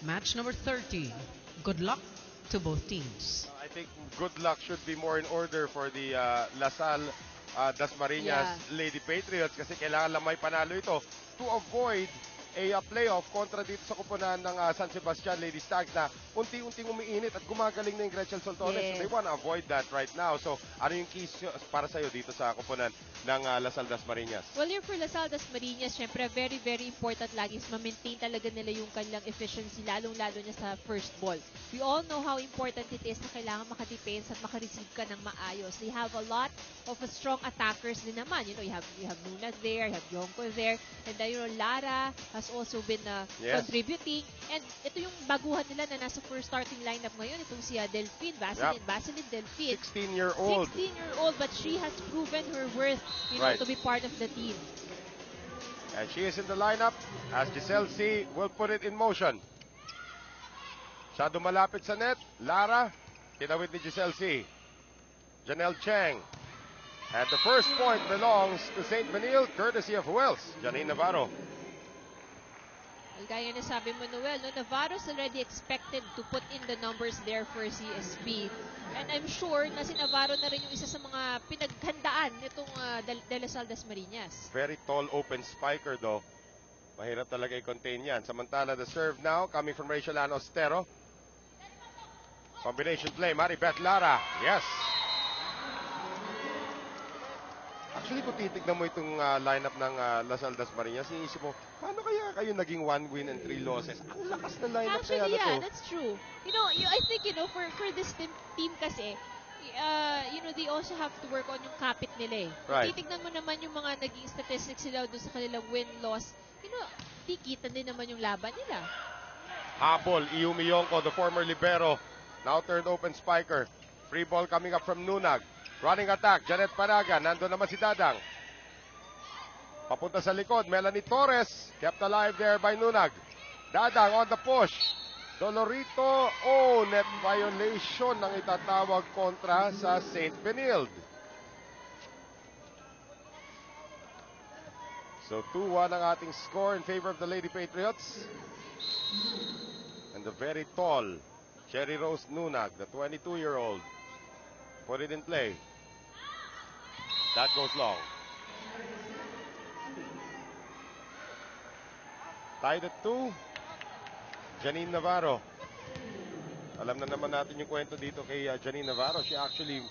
Match number 30. Good luck to both teams. I think good luck should be more in order for the Lasal Dasmariñas Yeah. Lady Patriots kasi kailangan lang may panalo ito to avoid a playoff kontra dito sa kupunan ng San Sebastian Lady Stags na unti-unting umiinit at gumagaling na yung Gretchen Soltones. Yes. So they want to avoid that right now. So ano yung keys para sa'yo dito sa kupunan ng Lasal Dasmariñas? Well, here for Lasal Dasmariñas, syempre, very, very important lagi is ma-maintain talaga nila yung kanilang efficiency, lalong-lalo niya sa first ball. We all know how important it is na kailangan maka-defense at maka-receive ka ng maayos. They have a lot of strong attackers din naman. You know, you have Nuna there, you have Yonko there, and then, you know, Lara has also been Yes. contributing. And ito yung baguhan nila na nasa first starting lineup ngayon, itong si Delphine, Vaseline Delphine. 16-year-old. 16-year-old, but she has proven her worth, you know, Right. to be part of the team. And she is in the lineup as Giselle C. will put it in motion. Shadow malapit sa net. Lara, kinawit ni Giselle C. Janelle Cheng. And the first point belongs to St. Benil, courtesy of who else? Janine Navarro. Well, gaya na sabi mo, Noel, no, Navarro's already expected to put in the numbers there for CSP. And I'm sure na si Navarro na rin yung isa sa mga pinaghandaan nitong De La Salle Dasmariñas. Very tall open spiker though. Mahirap talaga i-contain yan. Samantala, the serve now coming from Rachel Ann Ostero. Combination play, Maribeth Lara. Yes. Actually, kung titignan mo itong lineup ng Lasal Dasmariñas, iisip mo, paano kaya kayo naging 1 win and 3 losses? Ang lakas na lineup kaya Actually, na to. yeah, that's true. You know, I think, you know, for this team kasi, you know, they also have to work on yung kapit nila eh. Kung Right. titignan mo naman yung mga naging statistics nila doon sa kanilang win-loss, you know, tikitan din naman yung laban nila. Habol, Iumi Yonko, the former libero. Now turned open spiker. Free ball coming up from Nunag. Running attack, Janet Paraga. Nandun naman si Dadang. Papunta sa likod, Melanie Torres. Kept alive there by Nunag. Dadang on the push. Dolorito, net violation ng itatawag kontra sa St. Benilde. So 2-1 ang ating score in favor of the Lady Patriots. And the very tall Cherry Rose Nunag, the 22-year-old, put it in play. That goes long. Tied at 2. Janine Navarro. Alam na naman natin yung kwento dito kay Janine Navarro. She actually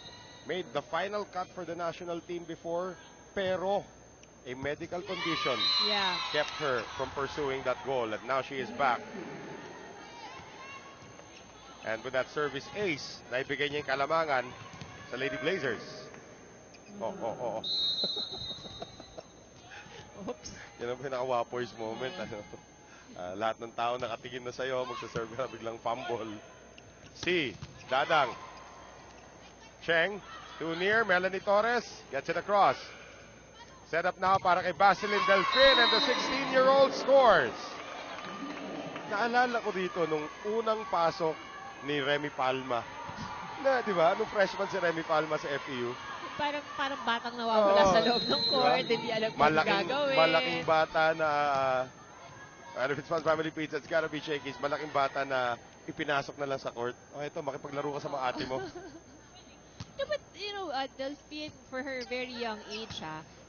made the final cut for the national team before, pero a medical condition Yeah. kept her from pursuing that goal, and now she is back. And with that service ace, naibigay niya yung kalamangan sa Lady Blazers. Oh. Oops. Yan ang pinaka-Wapoys moment. Ano? Lahat ng tao nakatingin na sa'yo, magsaserve ka, biglang fumble. C. Dadang. Cheng. Too near. Melanie Torres gets it across. Set up now para kay Vaseline Delphine, and the 16-year-old scores. Naalala ko dito nung unang pasok ni Remy Palma. Na, di ba? Nung freshman si Remy Palma sa FEU. Parang batang nawawala sa loob ng court, hindi alam kung ano gagawin. Malaking bata na, if it's fun family pizza, it's gotta be Shakey's. Malaking bata na ipinasok na lang sa court. Oh, ito, makipaglaro ka sa mga ate mo. Yeah, but, you know, Delphine, for her very young age,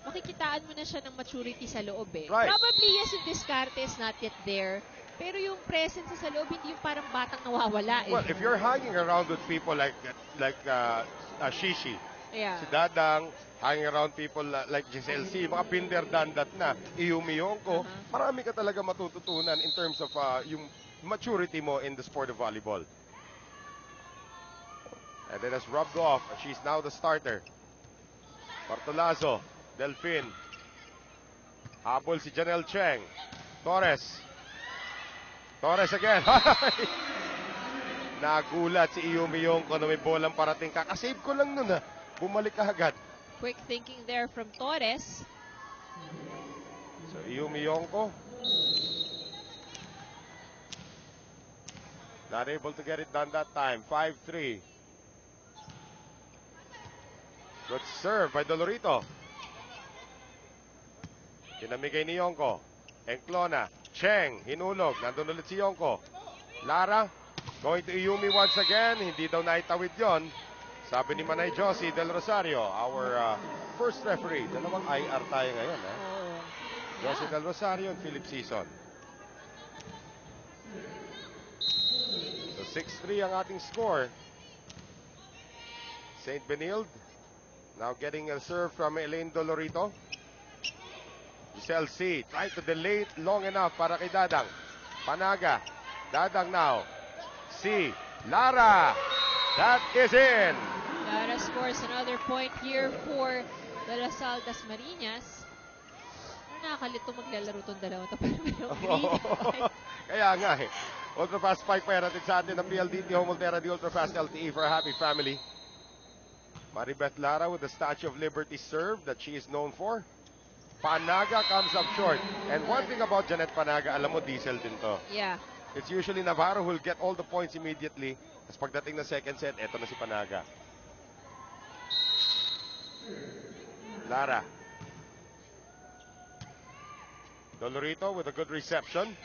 makikitaan mo na siya ng maturity sa loob eh. Right. Probably, yes, yung discarte is not yet there. Pero yung presence sa loob, hindi yung parang batang nawawala eh. Well, if you're hanging around with people like Shishi, Yeah. si Dadang, hanging around people like Giselle C, mga binder dandat na, Iumi Yonko, marami ka talaga matututunan in terms of yung maturity mo in the sport of volleyball. And then has rubbed off. She's now the starter. Bartolazo, Delphine. Habol si Janelle Cheng. Torres. Torres again. Nagulat si Iumi Yonko na may bolang parating. Kakasave ko lang nun Bumalik ka agad. Quick thinking there from Torres. So Iumi Yonko. Not able to get it done that time. 5-3. Good serve by Dolorito. Kinamigay ni Yonko. Enclona. Cheng. Hinulog. Nandun ulit si Yonko. Lara, going to Iyumi once again. Hindi daw naitawid yon. Sabi ni Manay Josie Del Rosario, our first referee. Dalawang IR tayo ngayon. Oo. Josie Del Rosario and Philip Season. So 6-3 ang ating score. St. Benilde now getting a serve from Elaine Dolorito. Giselle C. trying to delay it long enough para kay Dadang. Panaga. Dadang now. C. Lara. That is in. Lara scores another point here for the La Salle Dasmariñas. Nakakalito maglalaro itong dalawa to pero mayroong green. Kaya nga eh. Ultrafast spike pa natin sa atin ng PLDT Homolterra, the Ultrafast LTE for a happy family. Maribeth Lara with the Statue of Liberty serve that she is known for. Panaga comes up short. And one thing about Janet Panaga, alam mo, diesel din to. Yeah. It's usually Navarro who will get all the points immediately. Tapos pagdating ng second set, eto na si Panaga. Lara. Dolorito with a good reception.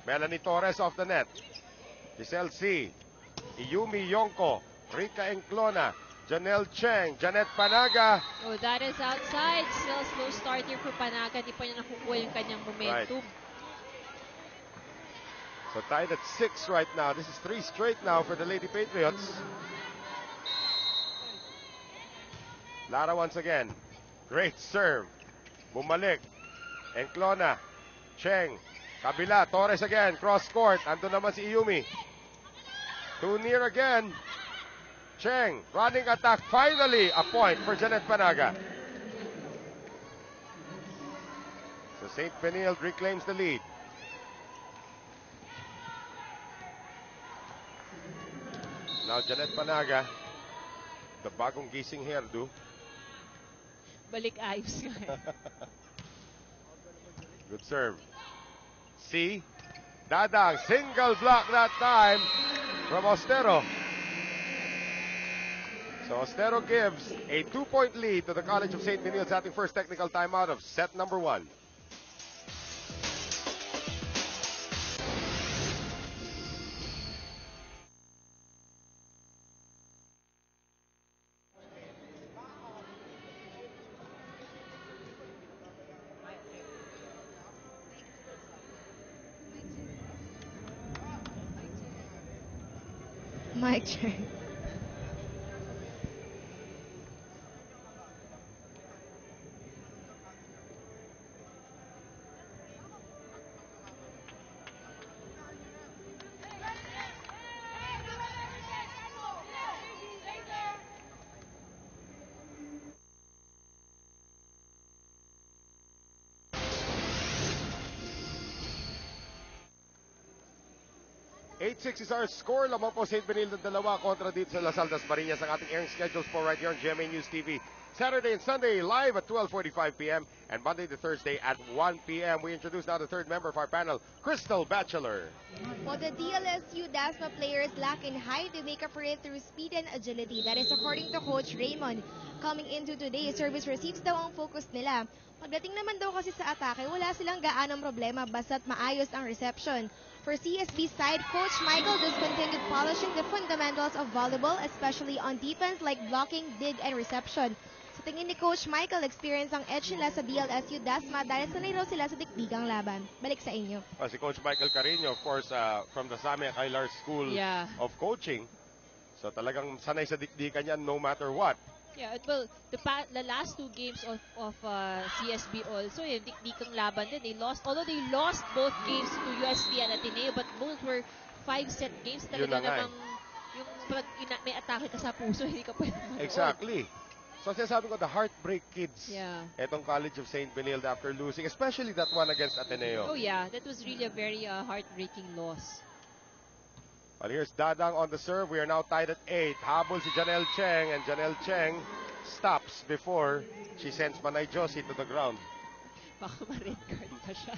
Melanie Torres off the net. Giselle C. Iyumi Yonko. Rika Enclona. Janelle Cheng. Janet Panaga. Oh, that is outside. Still slow start here for Panaga. Di pa niya nakukuha yung kanyang momentum. Right. So tied at 6 right now. This is 3 straight now for the Lady Patriots. Lara once again. Great serve. Bumalik. Enclona. Cheng. Kabila. Torres again. Cross court. Ando naman si Iyumi. Too near again. Cheng. Running attack. Finally, a point for Janet Panaga. So St. Benilde reclaims the lead. Now Janet Panaga, the bagong gising hairdo. Balik ayos nga. Good serve. C. Dadang, single block that time from Ostero. So Ostero gives a 2-point lead to the College of St. Benilde at the first technical timeout of set number 1. Mic check. Eight-6 is our score. Lamang po St. Benilde dalawa kontra dito sa Las Altas Marinas. Ang ating airing schedules po right here on GMA News TV. Saturday and Sunday live at 12:45 p.m. and Monday to Thursday at 1 p.m. We introduce now the third member of our panel, Crystal Bachelor. Well, the DLSU DASMA players lack in height. They make up for it through speed and agility. That is according to Coach Raymond. Coming into today's service receives daw ang focus nila. Pagdating naman daw kasi sa atake, wala silang gaanong problema basta't maayos ang reception. For CSB side, Coach Michael just continued polishing the fundamentals of volleyball, especially on defense like blocking, dig, and reception. Sa tingin ni Coach Michael, experience ang edge nila sa DLSU DASMA dahil sanay raw sila sa dikdigang laban. Balik sa inyo. Si Coach Michael Carino, of course, from the Samia Kailar School of Coaching. So talagang sanay sa dikdikan yan no matter what. Yeah, well, the last 2 games of CSB also, yung dikdikang laban din. Although they lost both games to UST and Ateneo, but both were 5-set games. Talaga namang yung may atake ka sa puso, hindi ka pwede manood. Exactly. So sinasabi ko, the heartbreak kids. Yeah. Etong College of St. Benilde after losing, especially that one against Ateneo. Oh yeah, that was really a very heartbreaking loss. Well, here's Dadang on the serve. We are now tied at 8. Habol si Janelle Cheng, and Janelle Cheng stops before she sends Manay Josie to the ground. Baka ma-red card pa siya.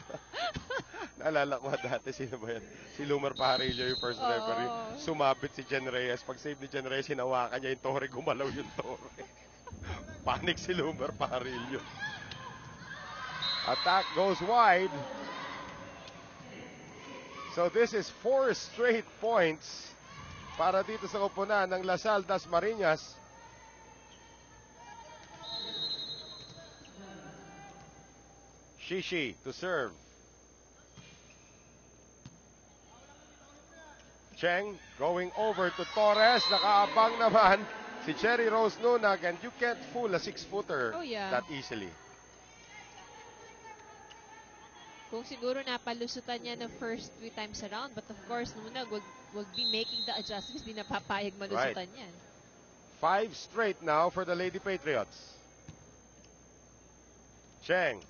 Naalala ko dati, sino ba yan? Si Lumer Pajarillo, yung first referee. Sumabit si Jen Reyes. Pag save ni Jen Reyes, hinawakan niya yung tore, gumalaw yung tore. Panic si Lumer Pajarillo. Attack goes wide. So this is 4 straight points para dito sa koponan ng Lasal Dasmariñas. Shishi to serve. Cheng going over to Torres. Nakaabang naman si Cherry Rose Nunag, and you can't fool a 6-footer that easily. Kung siguro napalusutan niya the first 3 times around, but of course, Nunag will be making the adjustments. Di napapayag malusutan yan. 5 straight now for the Lady Patriots. Cheng.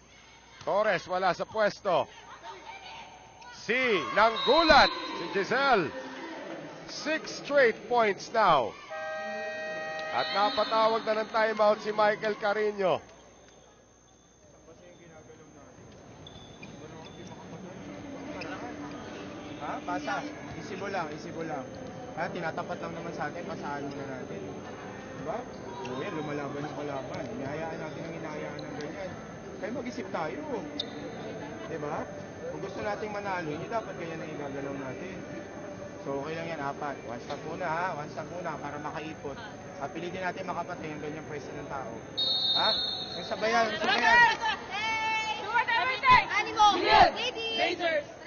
Torres wala sa pwesto. Nang gulat si Giselle. 6 straight points now. At napatawag na ng timeout si Michael Carino. Basa. Isibo lang. Tinatapat lang naman sa atin, pasahan muna natin. Diba? So yan, lumalaban ng kalaban. Inahayaan natin ang inahayaan ng ganyan. Kaya mag-isip tayo. Diba? Kung gusto nating manalo, hindi dapat ganyan ang igagalaw natin. So okay lang yan, 4. One stop muna para makaipot. At pilitin natin makapatay ang ganyang pwesto ng tao. Ha? Yung sabayan. Animo! Ladies!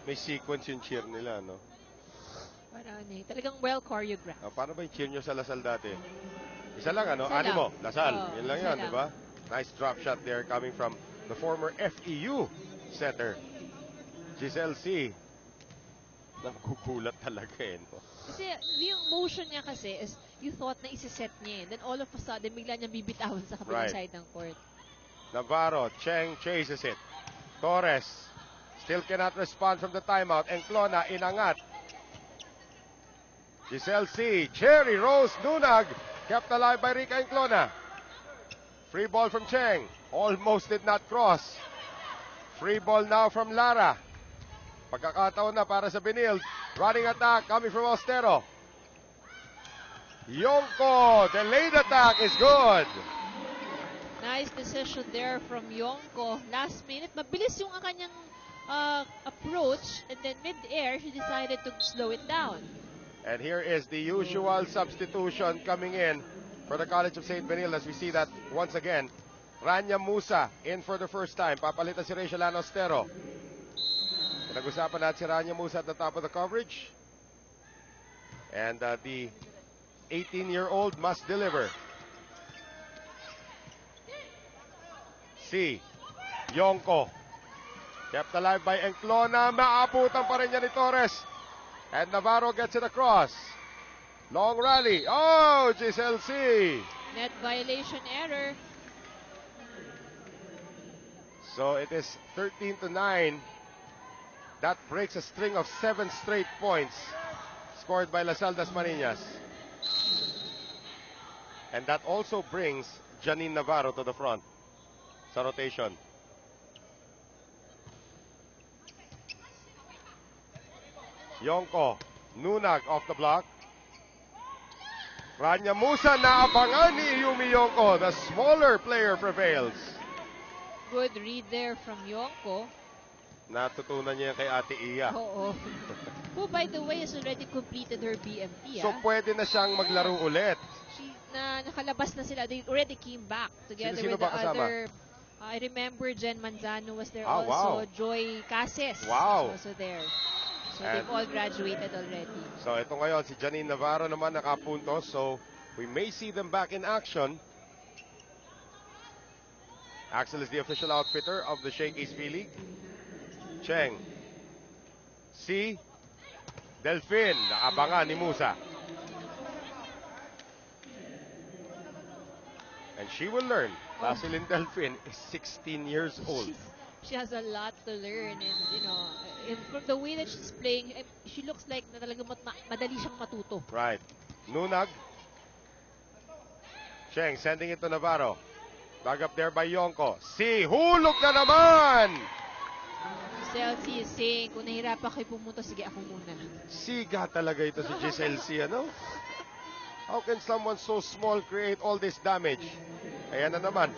May sequence yung cheer nila, no? Parang talagang well choreographed. Paano ba yung cheer nyo sa Lasal dati? Isa lang, ano? Isa Animo, lang. Lasal. Yan lang Isa yan, lang. di ba? Nice drop shot there coming from the former FEU setter, Giselle C. Nagugulat talaga eh, no? Kasi yung motion niya kasi is you thought na isi-set niya eh. Then all of a sudden, bigla niya bibitawan sa kabilang side ng court. Navarro, Cheng chases it. Torres still cannot respond from the timeout. Enclona inangat. Giselle C. Cherry Rose Nunag kept alive by Rica Enclona. Free ball from Cheng. Almost did not cross. Free ball now from Lara. Pagkakataon na para sa Benil. Running attack coming from Austero. Yonko, delayed attack is good. Nice decision there from Yonko. Last minute, mabilis yung kanyang approach, and then mid-air, she decided to slow it down. And here is the usual substitution coming in for the College of St. Benil as we see that once again. Rania Musa in for the first time. Papalitan si Rachel Anostero. Nag-usapan natin si Rania Musa at the top of the coverage. And the 18-year-old must deliver. Yonko. Kept alive by Enclona. Maabutan pa rin niya ni Torres. And Navarro gets it across. Long rally. Oh, Giselle C. Net violation error. So it is 13-9. That breaks a string of 7 straight points scored by Lasal Dasmariñas. And that also brings Janine Navarro to the front sa rotation. Yonko, Nunag off the block. Rania Musa naabangan ni Yumi Yonko. The smaller player prevails. Good read there from Yonko. Natutunan niya kay Ate Iya. Oo. Who, by the way, has already completed her BMT. So pwede na siyang maglaro ulit. Nakalabas na sila. They already came back together Sino-sino with ba the kasama? other. I remember Jen Manzano was there Wow. also. Joy Cases Wow. was also there. So they've all graduated already. So ito ngayon, si Janine Navarro naman nakapuntos. So we may see them back in action. Axel is the official outfitter of the Shakey's V-League. Cheng. Delfin. Nakabangan ni Musa. And she will learn. Jocelyn Delfin is 16 years old. She has a lot to learn, and from the way that she's playing, she looks like na talagang madali siyang matuto. Right. Nunag. Cheng sending it to Navarro. Dug up there by Yonko. Hulog na naman! Giselle C is saying, kung nahirapan kayo pumunta, sige ako muna. Siga talaga ito si Giselle C, ano? How can someone so small create all this damage? Ayan na naman.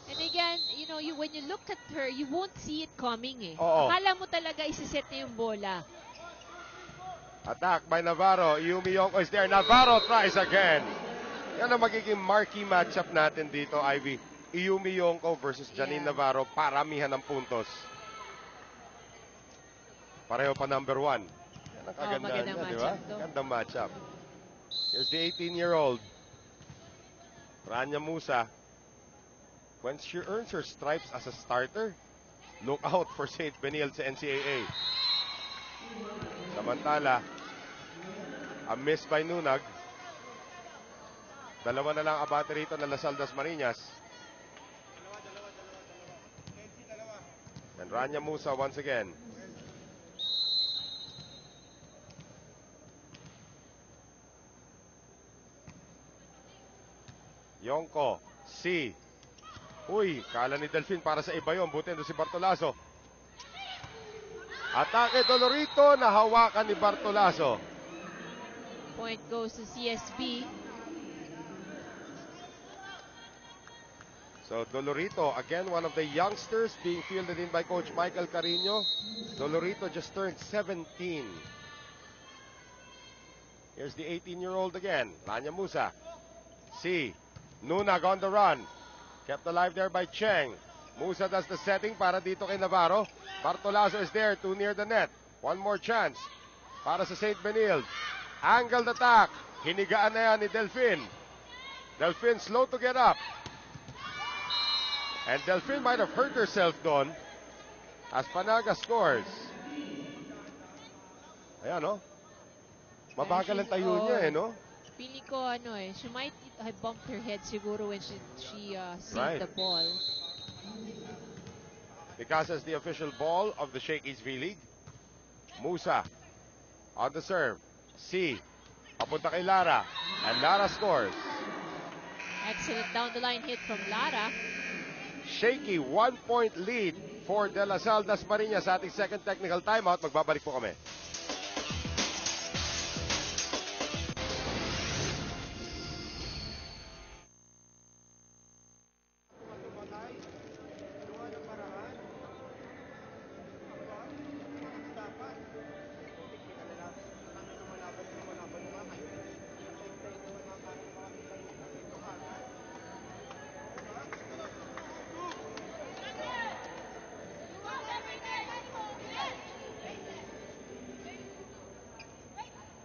And again, you know, when you look at her, you won't see it coming eh. Oo. Akala mo talaga isiset niya yung bola. Attack by Navarro. Yumi Yonko is there. Navarro tries again. Yan ang magiging marquee matchup natin dito, Ivy. Yumi Yonko versus Janine Navarro. Paramihan ng puntos. Pareho pa number 1. Yan ang kagandahan magandang niya, di ba? matchup to. Gandang matchup. Here's the 18-year-old. Rania Musa. When she earns her stripes as a starter, look out for St. Benil sa NCAA. Samantala, a miss by Nunag. Dalawa na lang abate rito ng Lasal Das Marinas. And Rania Musa once again. Yonko, C. Uy, kala ni Delfin para sa iba yun. Buti doon si Bartolaso. Atake Dolorito, nahawakan ni Bartolaso. Point goes to CSB. So Dolorito, again, one of the youngsters being fielded in by Coach Michael Carino. Dolorito just turned 17. Here's the 18-year-old again, Rania Musa. C. Nunag on the run. Kept alive there by Cheng. Musa does the setting para dito kay Navarro. Bartolaso is there, too near the net. One more chance para sa St. Benilde. Angled attack. Hinigaan na yan ni Delfin. Delfin slow to get up. And Delfin might have hurt herself doon as Panaga scores. Ayan, no? Mabagal ang tayo niya, no? Pili ko, she might have bumped her head siguro when she Right. saved the ball. Because as the official ball of the Shakey's V-League. Musa on the serve. C. Papunta kay Lara. And Lara scores. Excellent down the line hit from Lara. Shaky 1-point lead for De La Salle Das Marinas sa ating second technical timeout. Magbabalik po kami.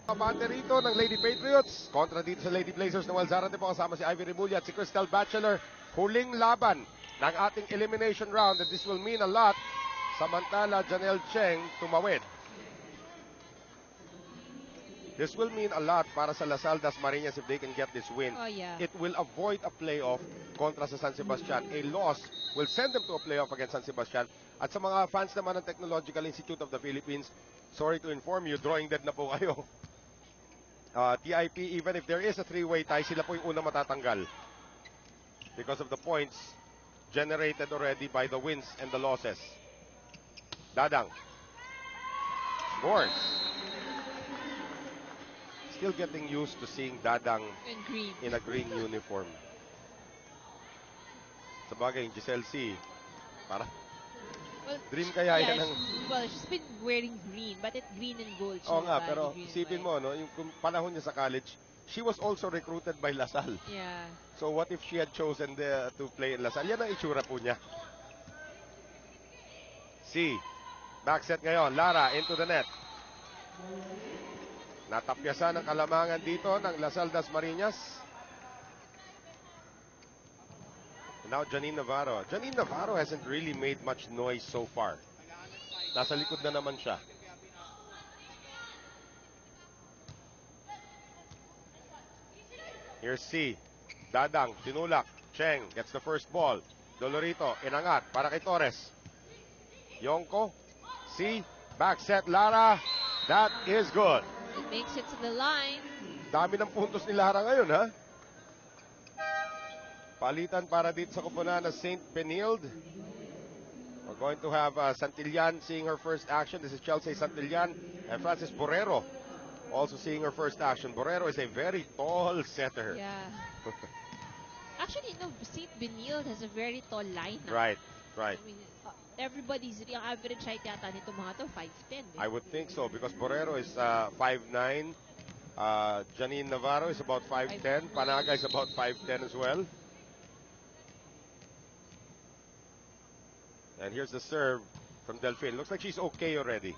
Kabante rito ng Lady Patriots kontra dito sa Lady Blazers ng Walzarate po kasama si Ivy Remulla at si Crystal Bachelor. Huling laban ng ating elimination round and this will mean a lot. Samantala Janelle Cheng tumawid. This will mean a lot para sa Lasal Das Marinas if they can get this win. Oh, yeah. It will avoid a playoff kontra sa San Sebastian. A loss will send them to a playoff against San Sebastian. At sa mga fans naman ng Technological Institute of the Philippines, sorry to inform you, drawing dead na po kayo. TIP, even if there is a three-way tie, sila po yung unang matatanggal because of the points generated already by the wins and the losses. Dadang scores. Still getting used to seeing Dadang And green. in a green uniform. Sa bagay, Giselle C. Para Well, dream kaya yan ng... Well, she's been wearing green, but it's green and gold. Oo nga, siya, pero green and isipin white. mo, no, yung panahon niya sa college, she was also recruited by Lasal. Yeah. So what if she had chosen to play in Lasal? Yan ang itsura po niya. C. Backset ngayon. Lara into the net. Natapyasan ang kalamangan dito ng Lasal Das Marinas. Now Janine Navarro. Janine Navarro hasn't really made much noise so far. Nasa likod na naman siya. Here's C. Dadang, tinulak. Cheng gets the first ball. Dolorito, inangat para kay Torres. Yonko, C. Back set, Lara. That is good. It makes it to the line. Dami ng puntos ni Lara ngayon, ha? Palitan para dito sa kupunan na St. Benilde. We're going to have Santillan seeing her first action. This is Chelsea Santillan and Francis Borrero also seeing her first action. Borrero is a very tall setter. Yeah. Actually, no, St. Benilde has a very tall lineup. Right, right. I mean, yung average height yata nito mga to, 5'10". I would think so because Borrero is 5'9". Janine Navarro is about 5'10". Panaga is about 5'10" as well. And here's the serve from Delfin. Looks like she's okay already.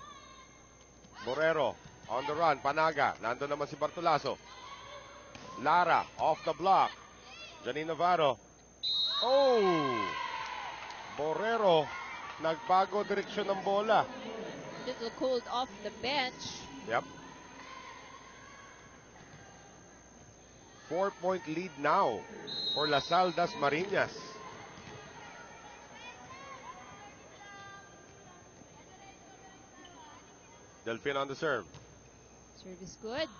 Borrero on the run. Panaga. Nando naman si Bartolaso. Lara off the block. Janine Navarro. Oh! Borrero nagbago direksyon ng bola. Little cold off the bench. Yep. 4-point lead now for LaSalle Dasmariñas. Delfin on the serve. Serve is good.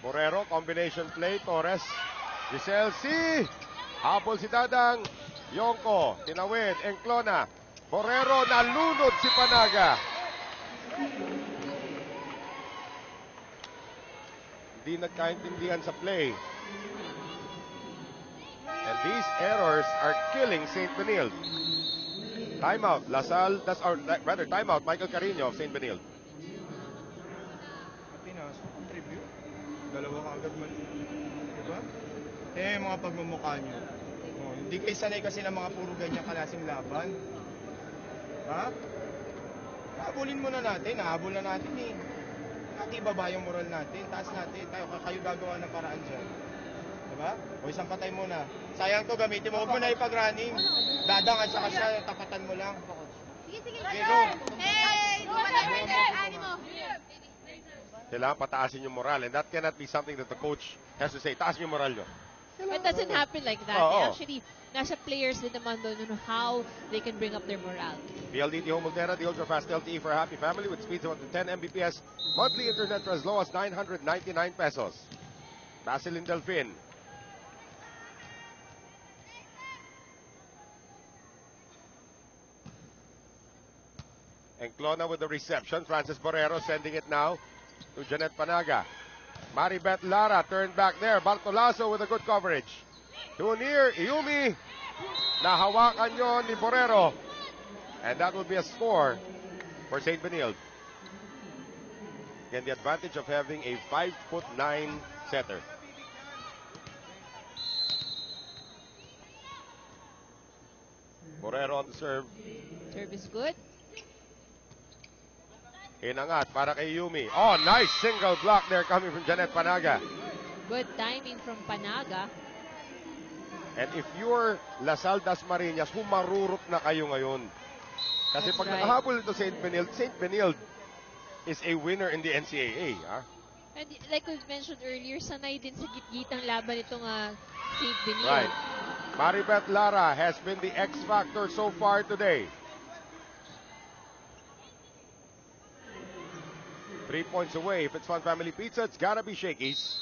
Borrero, combination play. Torres. Giselle C. Habol si Dadang. Yonko. Tinawid. Enclona. Borrero. Nalunod si Panaga. Hindi nagkaintindihan sa play. And these errors are killing St. Benilde. Timeout. LaSalle, timeout. Michael Carino of St. Benilde. Pinas, contribute. Dalawa ka agad man. Diba? Mga pagmumukha nyo. Hindi kayo sanay kasi ng mga puro ganyan kalasing laban. Ha? Habulin muna natin. Nahabol na natin eh. Natin ibaba yung moral natin. Taas natin. Kayo gagawa ng paraan dyan. Diba? O isang patay muna. Sayang to, gamitin mo. Huwag mo na ipag-running. Dadang at saka siya, tapatan mo lang. Sige, sige. Okay, go. Hey! Ani mo. Kailangan pataasin yung moral. And that cannot be something that the coach has to say. Taas yung moral nyo. It doesn't happen like that. Oo. Actually, nasa players din naman doon on how they can bring up their morale. PLDT Home Ultera, the ultra-fast LTE for a happy family with speeds of up to 10 Mbps. Monthly internet for as low as 999 pesos. Basilin Delfin. Enclona with the reception. Francis Borrero sending it now to Janet Panaga. Maribeth Lara turned back there. Bartolaso with a good coverage. Too near. Iumi. Nahawakan yon ni Borrero. And that will be a score for St. Benilde. Again, the advantage of having a 5'9" setter. Borrero on the serve. Serve is good. Inangat para kay Yumi. Oh, nice single block there coming from Janet Panaga. Good timing from Panaga. And if you're LaSalle Dasmariñas, humarurot na kayo ngayon. Kasi That's pag right. nakahabol ito St. Benilde is a winner in the NCAA. Ah? And like we mentioned earlier, sanay din sa gitgitang laban itong St. Benilde. Right. Maribeth Lara has been the X factor so far today. 3 points away. If it's Fun Family Pizza, it's gotta be Shakey's.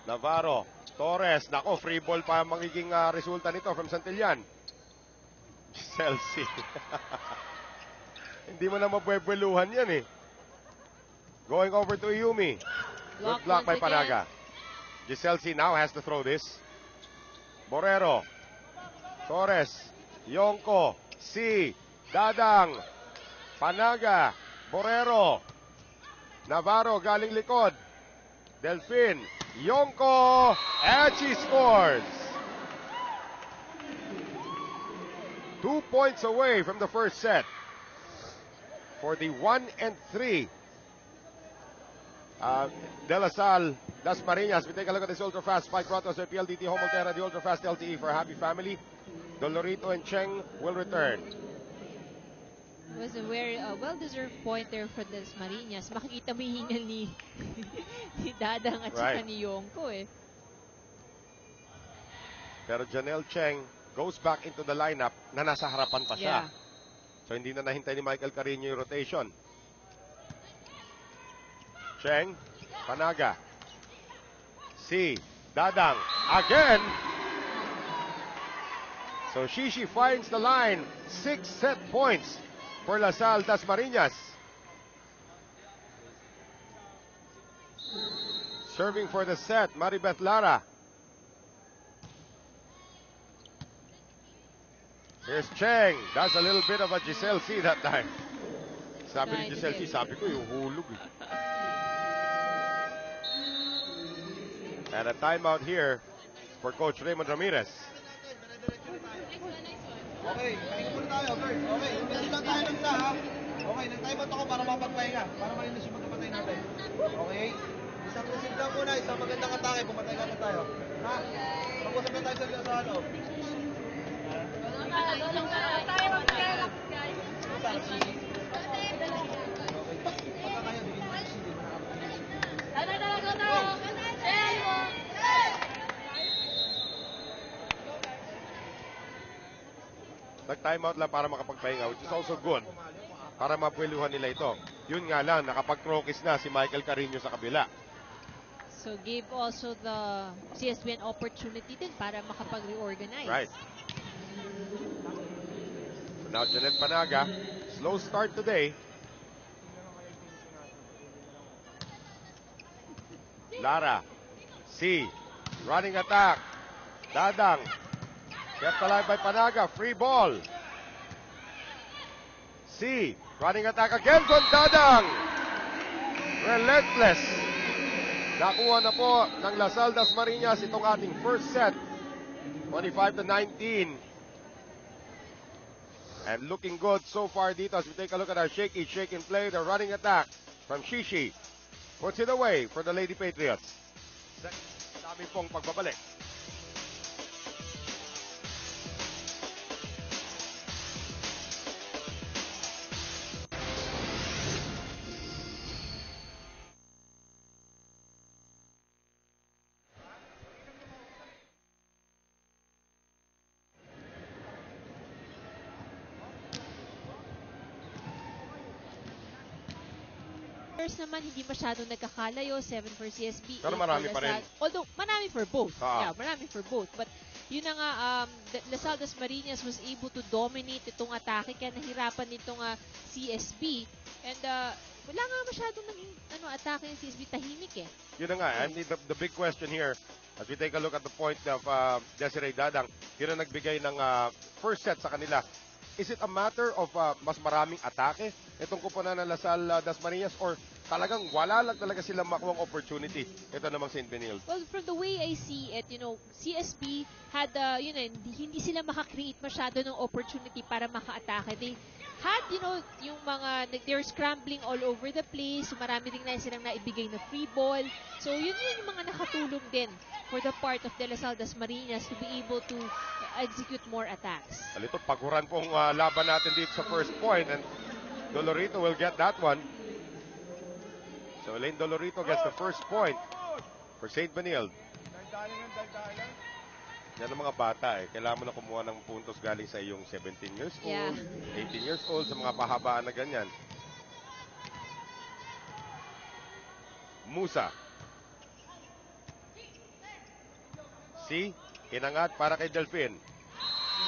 Navarro, Torres, nako, free ball pa ang magiging resulta nito from Santillan. Chelsea. Hindi mo na mabuebueluhan yan eh. Going over to Iumi. Good block by Panaga. Giselle C now has to throw this. Borrero. Torres. Yonko. C. Dadang. Panaga. Borrero. Navarro galing likod. Delfin. Yonko. And she scores. 2 points away from the first set. For the 1 and 3. De La Salle, Dasmariñas. We take a look at this ultra-fast spike brought to us by PLDT Home Ultera, the ultra-fast LTE for a happy family. Dolorito and Cheng will return. It was a very well-deserved point there for Dasmariñas. Makikita mo yung hingal ni, ni Dadang at saka ni Yonko eh. Pero Janelle Cheng goes back into the lineup na nasa harapan pa siya. Yeah. So hindi na nahintay ni Michael Carino yung rotation. Cheng, Panaga. C. Dadang. Again. So Shishi finds the line. 6 set points for LaSalle Dasmariñas. Serving for the set, Maribeth Lara. Here's Cheng. That's a little bit of a Giselle C that time. Sabi ni Giselle C, sabi ko yung hulog. And a timeout here for Coach Raymond Ramirez. Okay, pahinga muna tayo, Bert. Okay, umilis lang tayo ng isa, ha? Okay, nag-timeout ako para mapagpahinga. Para malinis yung magkapatay natin. Okay? Isang receive lang muna, isang magandang atake, pumatay ka na tayo. Ha? Mag-usap na tayo sa loob. Nag-timeout lang para makapagpahinga, which is also good. Para mapwiluhan nila ito. Yun nga lang, nakapag-crokis na si Michael Carino sa kabila. So give also the CSB an opportunity din para makapag-reorganize. Right. So now Janet Panaga, slow start today. Lara, C, running attack. Dadang, kept alive by Panaga, free ball. C, running attack again from Dadang. Relentless. Nakuha na po ng Lasal Dasmariñas itong ating first set. 25-19. And looking good so far dito as we take a look at our shake, eat, shake, and play. The running attack from Shishi puts it away for the Lady Patriots. Dami pong pagbabalik. Naman hindi masyadong nagkakalayo, 7 for CSB. Pero marami pa rin. Although marami for both. Ah. Yeah, marami for both. But yun na nga, Lasal Dasmariñas was able to dominate itong atake kaya nahirapan nitong CSB. And wala nga masyadong naging atake ng CSB, tahimik eh. Yun na nga, I mean, the big question here, as we take a look at the point of Desiree Dadang, yun ang nagbigay ng first set sa kanila. Is it a matter of mas maraming atake itong kupunan ng Lasal Dasmariñas or talagang wala lang talaga silang makuha opportunity ito namang St. Benilde? Well, from the way I see it, CSB had, hindi sila makakreate masyado ng opportunity para maka-atake. They had, yung mga, they're scrambling all over the place. So, marami rin na silang naibigay na free ball. So, yun yung mga nakatulong din for the part of De La Salle Dasmariñas to be able to execute more attacks. Alito, paguran pong laban natin dito sa first point and Dolorito will get that one. So, Elaine Dolorito gets the first point for St. Benilde. Yan ang mga bata eh. Kailangan mo na kumuha ng puntos galing sa iyong 17 years old, Yeah. 18 years old, sa mga pahabaan na ganyan. Musa. See? Inangat para kay Delphin.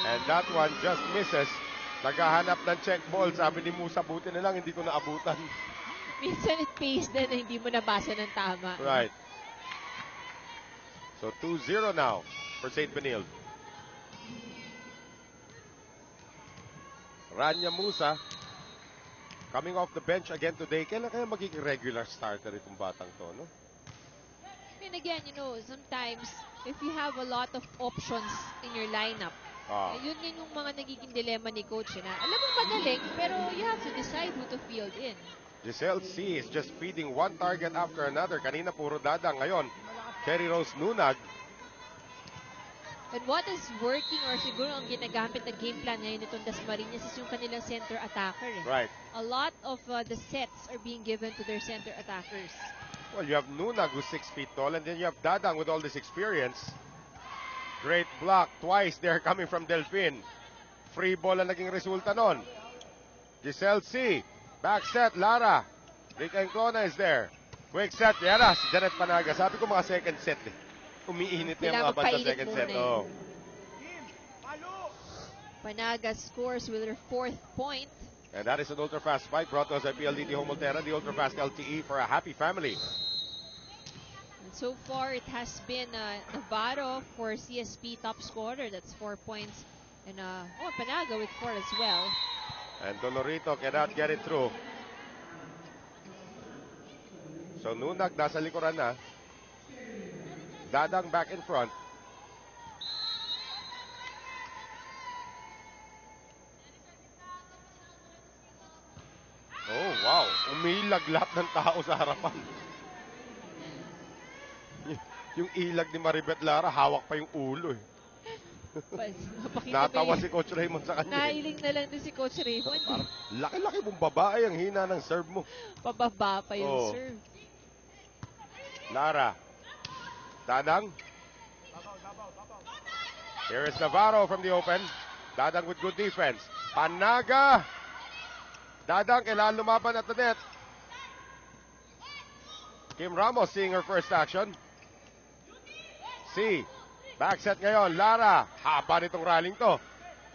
And that one just misses. Naghahanap ng check ball. Sabi ni Musa, buti na lang, hindi ko naabutan. Minsan it pays din na hindi mo nabasa ng tama. Right. So 2-0 now for St. Benilde. Rania Musa coming off the bench again today. Kailan kaya magiging regular starter itong batang to, no? And again, sometimes if you have a lot of options in your lineup, yun yung mga nagiging dilemma ni coach na alam mo magaling, pero you have to decide who to field in. Giselle C is just feeding one target after another. Kanina puro Dadang. Ngayon, Cherry Rose Nunag. And what is working or siguro ang ginagamit na game plan ngayon itong Dasmariñas is yung kanilang center attacker. Eh. Right. A lot of the sets are being given to their center attackers. Well, you have Nunag who's 6 feet tall, and then you have Dadang with all this experience. Great block twice there coming from Delphin. Free ball ang naging resulta nun. Giselle C. Back set, Lara. Rick Enclona is there. Quick set, Yara, si Janet Panaga. Sabi ko mga second set eh. Umiinit na yung mga banda second set. Oh. Panaga scores with her 4th point. And that is an ultra-fast spike brought to us by PLDT Home Ultera, the ultra-fast LTE for a happy family. So far, it has been Navarro for CSP top scorer. That's 4 points. And Panaga with 4 as well. And Dolorito cannot get it through. So Nunag nasa likuran na. Dadang back in front. Oh, wow. Umilag lahat ng tao sa harapan. Yung ilag ni Maribeth Lara, hawak pa yung ulo eh. Natawa si Coach Raymond sa kanya. Nailing na lang din si Coach Raymond. Laki-laki mong babae ang hina ng serve mo. Pababa pa yung serve. Lara. Dadang. Here is Navarro from the open. Dadang with good defense. Panaga. Dadang kailangan lumaban at the net. Kim Ramos seeing her first action. C. Back set ngayon. Lara. Haba nitong rallying to.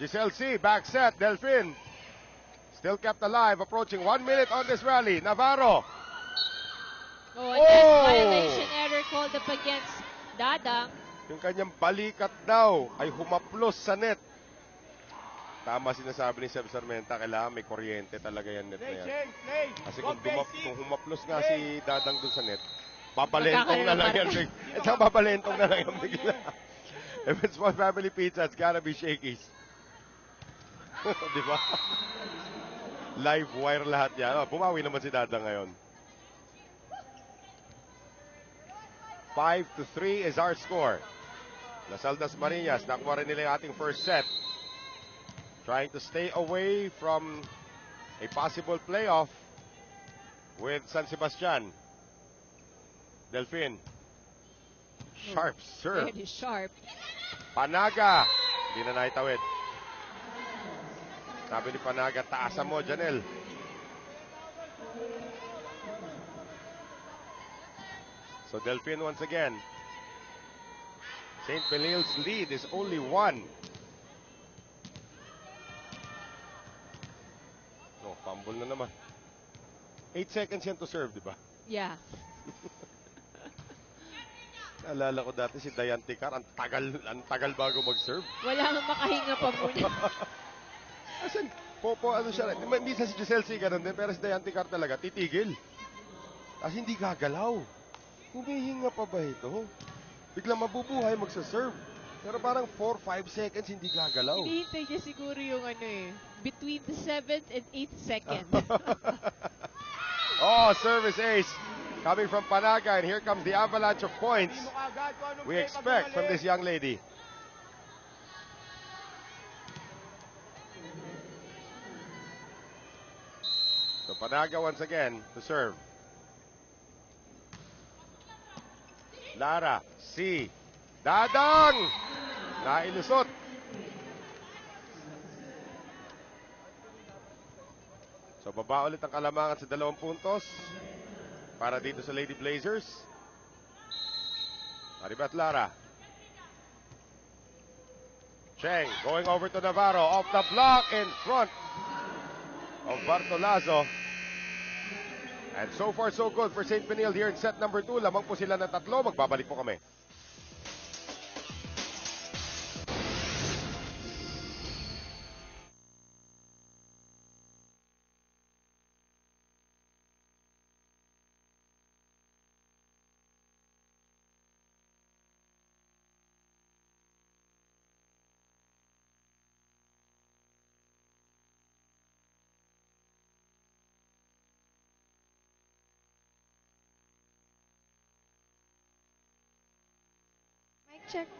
Giselle C. Back set. Delphine. Still kept alive. Approaching 1 minute on this rally. Navarro. Net violation error called up against Dadang. Yung kanyang balikat daw ay humaplos sa net. Tama sinasabi ni Seb Sarmenta, kailangan may kuryente talaga yan net na yan. Kasi kung humaplos nga si Dadang dun sa net, babalentong na lang yan. Babalentong na lang yan bigla. If it's one family pizza, it's gotta be Shakey's. Di ba? Live wire lahat yan. Bumawi naman si Dadang ngayon. 5-3 is our score. Las Aldas Marinas, nakuha rin nila yung ating first set. Trying to stay away from a possible playoff with San Sebastian. Delphine. Sharp serve. Very sharp. Panaga. Hindi na naitawid. Sabi ni Panaga, taasan mo, Janelle. So Delphine once again. St. Benil's lead is only 1. Oh, fumble na naman. 8 seconds yan to serve, di ba? Yeah. Naalala ko dati si Dayan Ticar, ang tagal bago mag-serve. Wala nang makahinga pa muna. Asan? Ano siya? Minsan si Giselle C. ganun din, pero si Dayan Ticar talaga, titigil. Kasi hindi gagalaw. Humihinga pa ba ito? Biglang mabubuhay magsaserve. Pero parang 4-5 seconds hindi gagalaw. Hinihintay niya siguro yung between the 7th and 8th second. Service ace coming from Panaga, and here comes the avalanche of points we expect from this young lady. So Panaga once again to serve. Lara, C. Dadang! Nailusot. So baba ulit ang kalamangan sa 2 puntos para dito sa Lady Blazers. Maribeth Lara. Cheng going over to Navarro. Off the block in front of Bartolazo. And so far, so good for St. Benil here in set number 2. Lamang po sila ng 3. Magbabalik po kami. Check.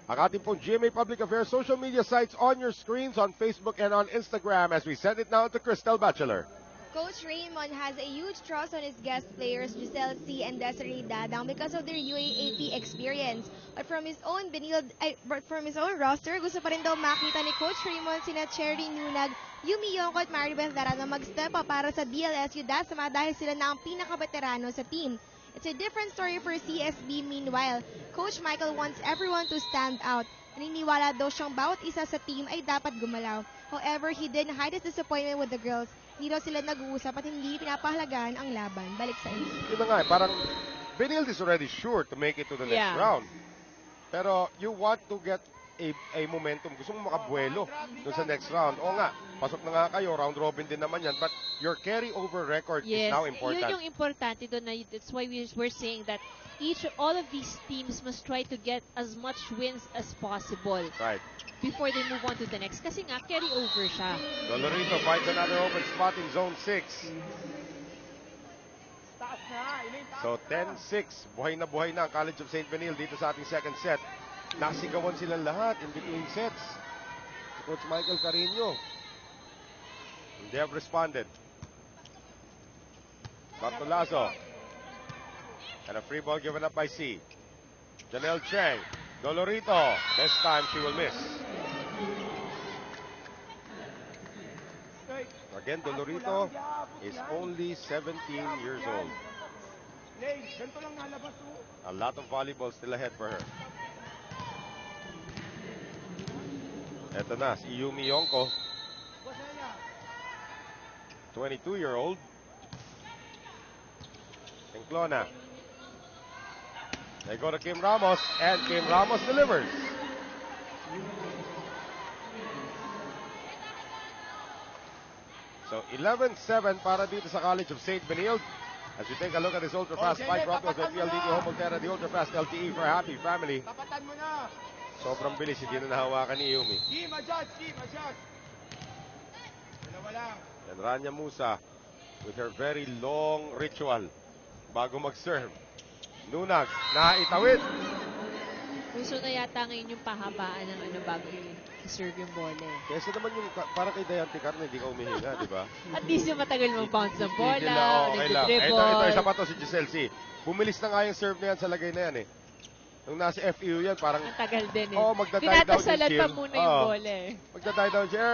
Ang ating pong GMA Public Affairs social media sites on your screens on Facebook and on Instagram as we send it now to Crystal Bachelor. Coach Raymond has a huge trust on his guest players, Giselle C. and Desiree Dadang, because of their UAAP experience. But from his own roster, gusto pa rin daw makita ni Coach Raymond sina Cherry Nunag, Yumi Yonko at Maribeth Lara na mag-step up para sa DLSU Dasma dahil sila na ang pinaka-veterano sa team. It's a different story for CSB. Meanwhile, Coach Michael wants everyone to stand out. Naniniwala daw siyang bawat isa sa team ay dapat gumalaw. However, he didn't hide his disappointment with the girls. Hindi daw sila nag-uusap at hindi pinapahalagaan ang laban. Balik sa inyo. Yun na nga, parang Benilde is already sure to make it to the next Yeah. round. Pero you want to get a momentum. Gusto mo makabuelo dun sa next round. O nga, pasok na nga kayo, round robin din naman yan. But your carry-over record is Yes, now important. yun yung importante doon. That's why we're saying that all of these teams must try to get as much wins as possible Right. before they move on to the next. Kasi nga, carry over siya. Dolorito finds another open spot in zone 6. So 10-6, buhay na ang College of St. Benilde dito sa ating second set. Nasigawan silang lahat in between sets. Si Coach Michael Carino. They have responded. Bartolazo. And a free ball given up by C. Janelle Cheng. Dolorito. This time she will miss. Again, Dolorito is only 17 years old. A lot of volleyball still ahead for her. Eto na, si Yumi Yonko. 22-year-old. Enclona. They go to Kim Ramos, and Kim Ramos delivers. So 11-7 para dito sa College of St. Benilde. As we take a look at this ultra-fast spike brought to us by PLDT Home Montero, the ultra-fast LTE for a happy family. Tapatan mo na. Sobrang bilis, hindi na nahawakan ni Yumi. Kim, adjust. Dalawa lang. And Rania Musa with her very long ritual bago mag-serve. Nunag, naitawid. Gusto na yata ngayon yung pahabaan ng bago i-serve yung bola. Kesa naman yung para kay Dayan Picar na hindi ka umihinga, di ba? At least yung matagal mag-bounce ng bola, Okay lang. nag-dribble. Ito, isa pa to si Giselle C. Bumilis na nga yung serve na yan sa lagay na yan eh. Nung nasa FEU yan, parang Ang tagal din eh. Oo, magda-die down Tinatasalan yung pa kill. muna yung Oo. bola eh. magda-die down siya.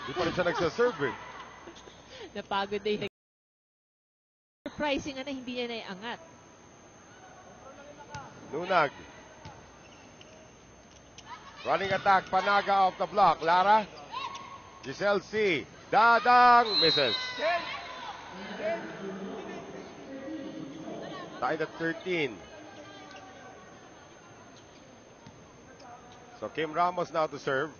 Di pa rin siya nagsaserve eh. Napagod na yung surprising na hindi niya naiangat. Nunag. Running attack, Panaga off the block. Lara. Giselle C. Dadang misses. Tied at 13. So Kim Ramos now to serve.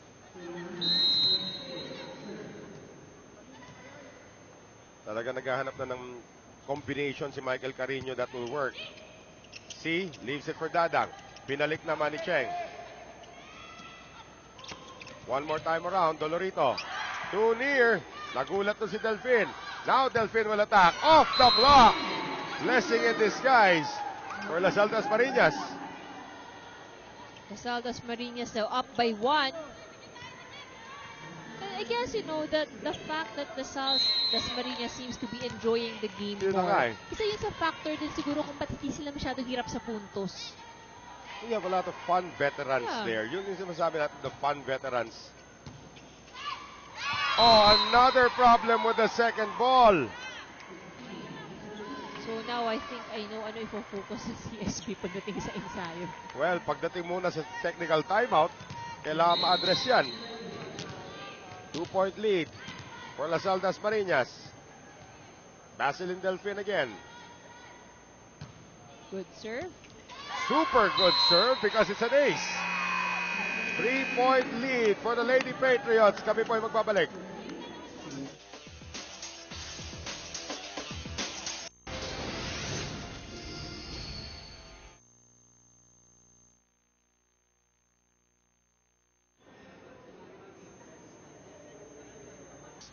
Talaga naghahanap na ng combination si Michael Carino that will work. C leaves it for Dadang. Pinalik naman ni Cheng. One more time around, Dolorito. Too near. Nagulat to si Delfin. Now Delfin will attack. Off the block. Blessing in disguise for Las Altas Marinas. Las Altas Marinas now up by 1. I guess, that the fact that Las Marinas seems to be enjoying the game Yun na nga more. eh. Isa yun sa factor din siguro kung ba't hindi sila masyadong hirap sa puntos. We have a lot of fun veterans Yeah. there. Yun yung sinasabi natin, the fun veterans. Oh, another problem with the second ball. So now I think I know ano i-focus sa CSP pagdating sa ensayo. Well, pagdating muna sa technical timeout, kailangan ma-address yan. 2-point lead for Las Altas Marinas. Basilin Delfin again. Good serve. Super good serve because it's an ace. 3-point lead for the Lady Patriots. Kami po ay magbabalik.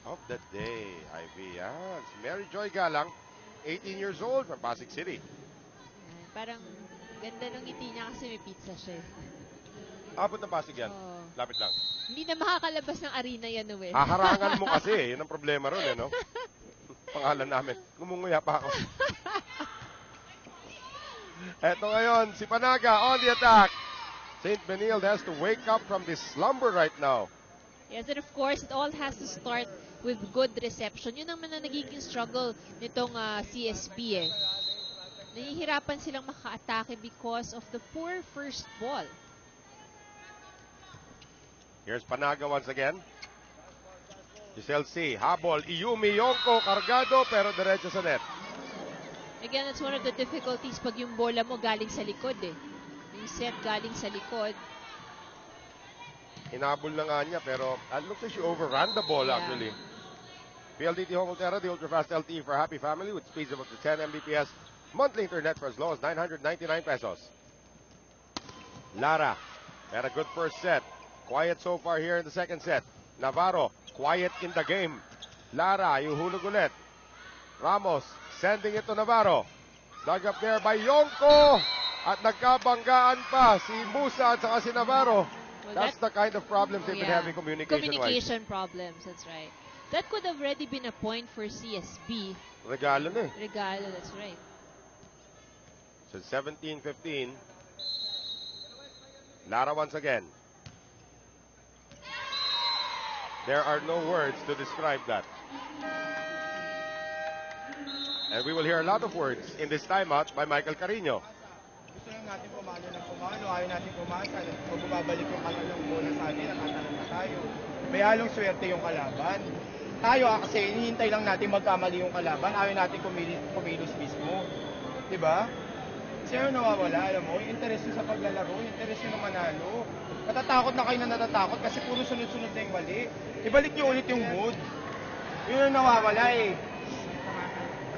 Of the day, Ivy. Yan. Si Mary Joy Galang, 18 years old from Pasig City. Ayan, parang ganda ng ngiti niya kasi may pizza siya. Abot ng Pasig yan. Oo. Lapit lang. Hindi na makakalabas ng arena yan, eh. Haharangan mo kasi. Yun ang problema ron, no? Pangalan namin. Ngumunguya pa ako. Eto ngayon, si Panaga on the attack. St. Benilde has to wake up from this slumber right now. Yes, and of course, it all has to start with good reception. Yun naman ang nagiging struggle nitong CSP eh. Nahihirapan silang maka-atake because of the poor first ball. Here's Panaga once again. Giselle C. Habol. Iyumi Yonko. Cargado pero diretso sa net. Again, that's one of the difficulties pag yung bola mo galing sa likod eh. Yung set galing sa likod. Hinabol na nga niya, pero it looks like she overran the ball Yeah. actually. PLDT Home Ultera, the ultra-fast LTE for happy family with speeds of up to 10 Mbps. Monthly internet for as low as 999 pesos. Lara had a good first set. Quiet so far here in the second set. Navarro, quiet in the game. Lara, yuhulog ulit. Ramos, sending it to Navarro. Dug up there by Yonko. At nagkabanggaan pa si Musa at saka si Navarro. Well, That's the kind of problems they've been yeah. having communication-wise. Communication problems, that's right. That could have already been a point for CSB. Regalo na eh. Regalo, that's right. So 17-15. Lara once again. There are no words to describe that. And we will hear a lot of words in this timeout by Michael Carino. Gusto lang natin pumalo ng pumalo, ayaw natin pumasa. Kung bumabalik yung kalalang bola sa atin, nakatanong na tayo. May halong swerte yung kalaban. Tayo kasi hinihintay lang natin magkamali yung kalaban, ayaw natin kumilos mismo. Diba? Kasi ano nawawala, alam mo, yung interest nyo sa paglalaro, yung interest nyo na manalo. Natatakot na kayo na natatakot kasi puro sunod-sunod na yung mali. Ibalik nyo ulit yung mood. Yun ang nawawala eh.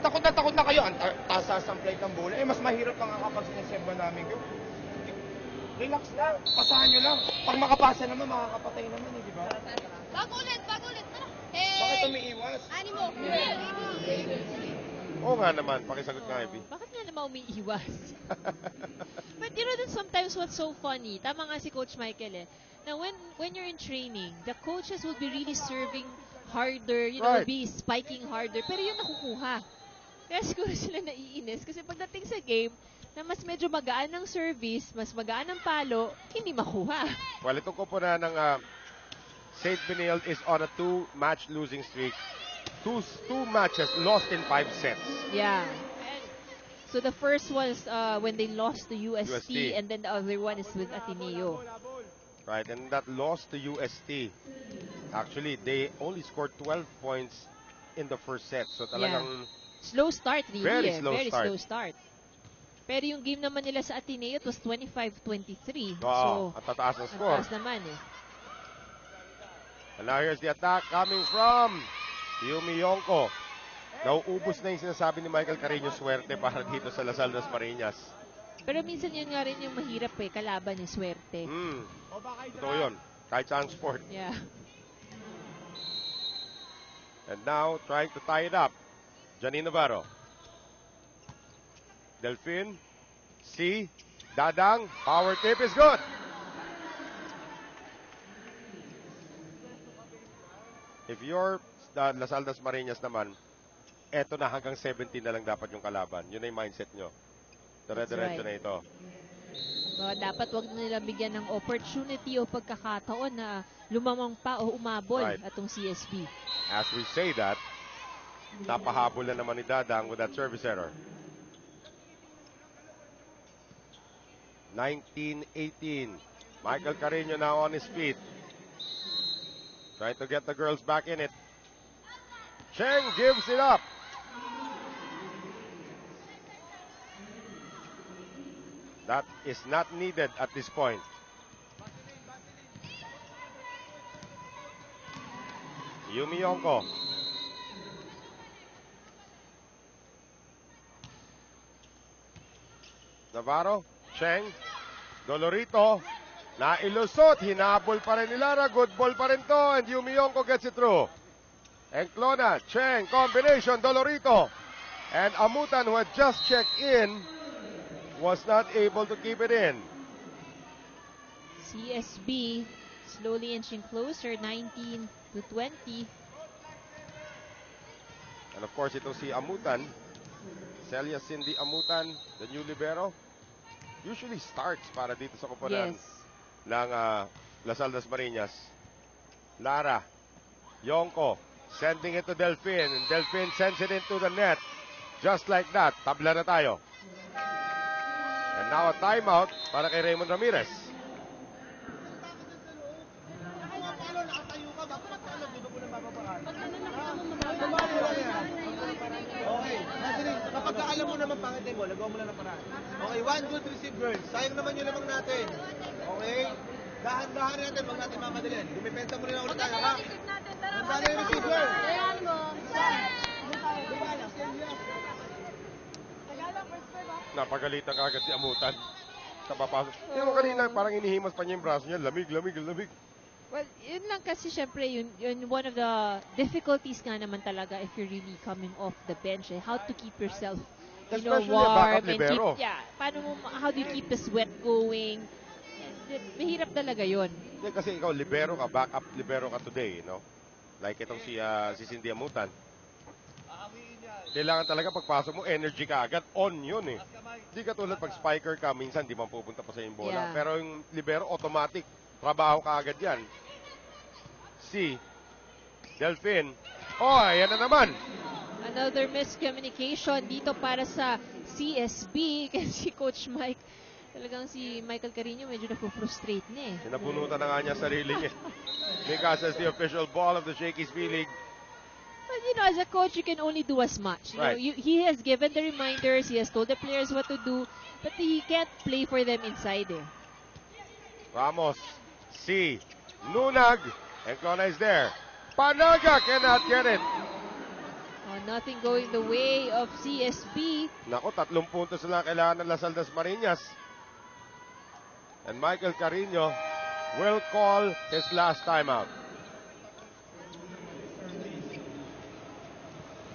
Takot na kayo. Ang taas ang plate ng bola. Eh, mas mahirap lang nga kapag siniserva namin. Relax lang. Pasahan nyo lang. Pag makapasa naman, makakapatay naman eh, di ba? Bago ulit. Tara. Hey! Bakit umiiwas? Animo. Oo nga naman, pakisagot nga, Ivy. Bakit nga naman umiiwas? But you know that sometimes what's so funny, tama nga si Coach Michael eh, now when you're in training, the coaches will be really serving harder, you know, Right. will be spiking harder, pero yun nakukuha. Kaya siguro sila naiinis kasi pagdating sa game, na mas medyo magaan ng service, mas magaan ng palo, hindi makuha. Well, itong koponan ng St. Benilde is on a 2-match losing streak. Two matches lost in 5 sets. Yeah. So the first was when they lost to UST, UST. and then the other one is with Ateneo. Right, and that loss to UST. Actually, they only scored 12 points in the first set. So talagang Slow start really. Very eh. slow Very start. slow start. Pero yung game naman nila sa Ateneo, it was 25-23. Oo, So, at tataas ng ang score. taas naman eh. And now here's the attack coming from Yumi Yonko. Nauubos na yung sinasabi ni Michael Carino, swerte para dito sa Lasal das Marinas. Pero minsan yun nga rin yung mahirap eh, kalaban yung swerte. Totoo yun. Kahit sa sport. Yeah. And now, trying to tie it up. Janine Navarro. Delfin. C. Dadang. Power tip is good. If you're Lasal das Marinas naman, eto na hanggang 17 na lang dapat yung kalaban. Yun na yung mindset nyo. Dire-diretso right. na ito. Dapat wag nila bigyan ng opportunity o pagkakataon na lumamang pa o umabol Right. atong CSB. As we say that, napahabol na naman ni Dadang with that service error. 19-18. Michael Carino now on his feet. Trying to get the girls back in it. Cheng gives it up. That is not needed at this point. Yumi Yonko. Navarro, Cheng, Dolorito, nailusot, hinabol pa rin ni Lara, good ball pa rin to, and Yumi Yonko gets it through. Enclona, Cheng, combination, Dolorito, and Amutan, who had just checked in, was not able to keep it in. CSB slowly inching closer, 19-20. And of course, ito si Amutan, Celia Cindy Amutan, the new libero, usually starts para dito sa koponan Yes. ng Lasal das Marinas. Lara, Yonko, sending it to Delfin. And Delfin sends it into the net. Just like that, tabla na tayo. And now a timeout para kay Raymond Ramirez. Okay, Madeline, kapag alam mo naman Antay mo, lagaw mo lang ng paraan. Okay, one good receive, girls. Sayang naman yung lamang natin. Okay? Dahan-dahan natin, huwag natin mamadalin. Dumipensa mo rin ulit tayo, ha? Handa na yung receive, girls. Napagalitan kagad si Amutan. Sa papasok. Yung kanina, parang inihimas pa niya yung braso niya. Lamig, lamig, lamig. Well, yun lang kasi syempre, yun one of the difficulties nga naman talaga if you're really coming off the bench. How to keep yourself, Especially a warm backup and libero. how do you keep the sweat going? Mahirap talaga yun. Hindi, kasi ikaw, libero ka, backup libero ka today, no? Like itong si Cindy Amutan. Kailangan talaga pagpasok mo, energy ka agad. On yun eh. Hindi ka tulad pag spiker ka, minsan di man pupunta pa sa yung bola. Yeah. Pero yung libero, automatic. Trabaho ka agad yan. Si Delphin. Oh, ayan na naman. Another miscommunication dito para sa CSB kasi Coach Mike. Talagang si Michael Carino medyo na-frustrate na eh. Sinabunutan na nga niya sarili niya. Because as the official ball of the Shakey's B-League. But as a coach, you can only do as much. Right. He has given the reminders, he has told the players what to do, but he can't play for them inside eh. Ramos. Si Nunag. Encona is there. Panaga cannot get it. Oh, nothing going the way of CSB. Nako, 3 puntos na lang kailangan ng Las Aldas Marinas. And Michael Carino will call his last timeout.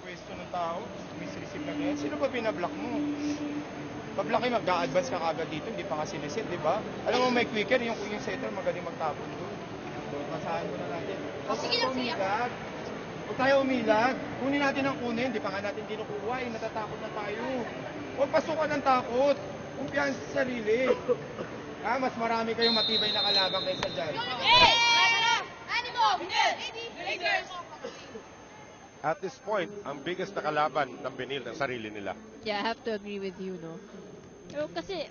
Pwesto ng tao, misreceive na ganyan. Sino ba binablock mo? Pag-block kayo, mag-a-advance ka kagad dito, hindi pa nga sinisit, di ba? Alam mo, may quicker, yung setter, magaling magtapon doon. Masahan mo na natin. Sige lang, sige. Huwag tayo umilag. Kunin natin ang kunin, di pa nga natin kinukuha, eh, natatakot na tayo. Huwag pasukan ng takot. Kumpiyansa sa sarili. Mas marami kayong matibay na kalaban kaysa dyan. At this point, ang biggest na kalaban ng Benil ng sarili nila. Yeah, I have to agree with you, no? Pero kasi,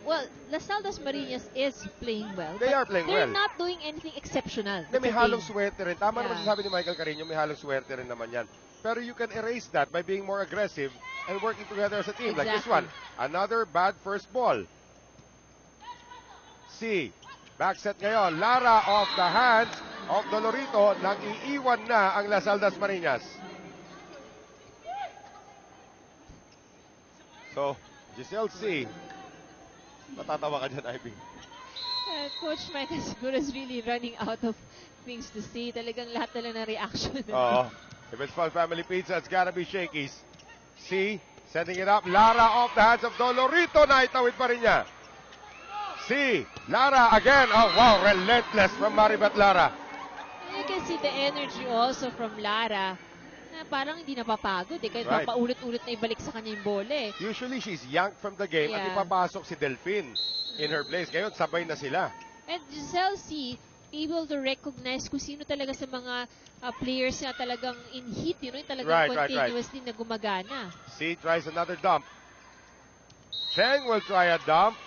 Las Aldas Marinas is playing well. They but are playing they're well. not doing anything exceptional. May That's the halong thing. swerte rin. Tama naman Yeah. sabi ni Michael Carino, may halong swerte rin naman yan. Pero you can erase that by being more aggressive and working together as a team. Like this one. Exactly. Another bad first ball. C. Backset ngayon. Lara off the hands of Dolorito. Nag-iiwan na ang Las Aldas Marinas. So, Giselle C. Matatawa ka dyan, Ivy. Coach Mike siguro is really running out of things to say. Talagang lahat na lang ng reaction. Oo. If it's Fun Family Pizza, it's gotta be Shakey's. C. Setting it up. Lara off the hands of Dolorito. Naitawid pa rin niya. C. Lara again. Oh, wow. Relentless from Maribeth Lara. You can see the energy also from Lara na parang hindi napapagod eh. Kahit Right. paulit-ulit na ibalik sa kanya yung bola eh. Usually, she's yanked from the game at Yeah. ipapasok si Delphine in her place. Ngayon, sabay na sila. And Giselle C, able to recognize kung sino talaga sa mga players na talagang in heat, yung talagang Right. continuously na gumagana. C tries another dump. Cheng will try a dump.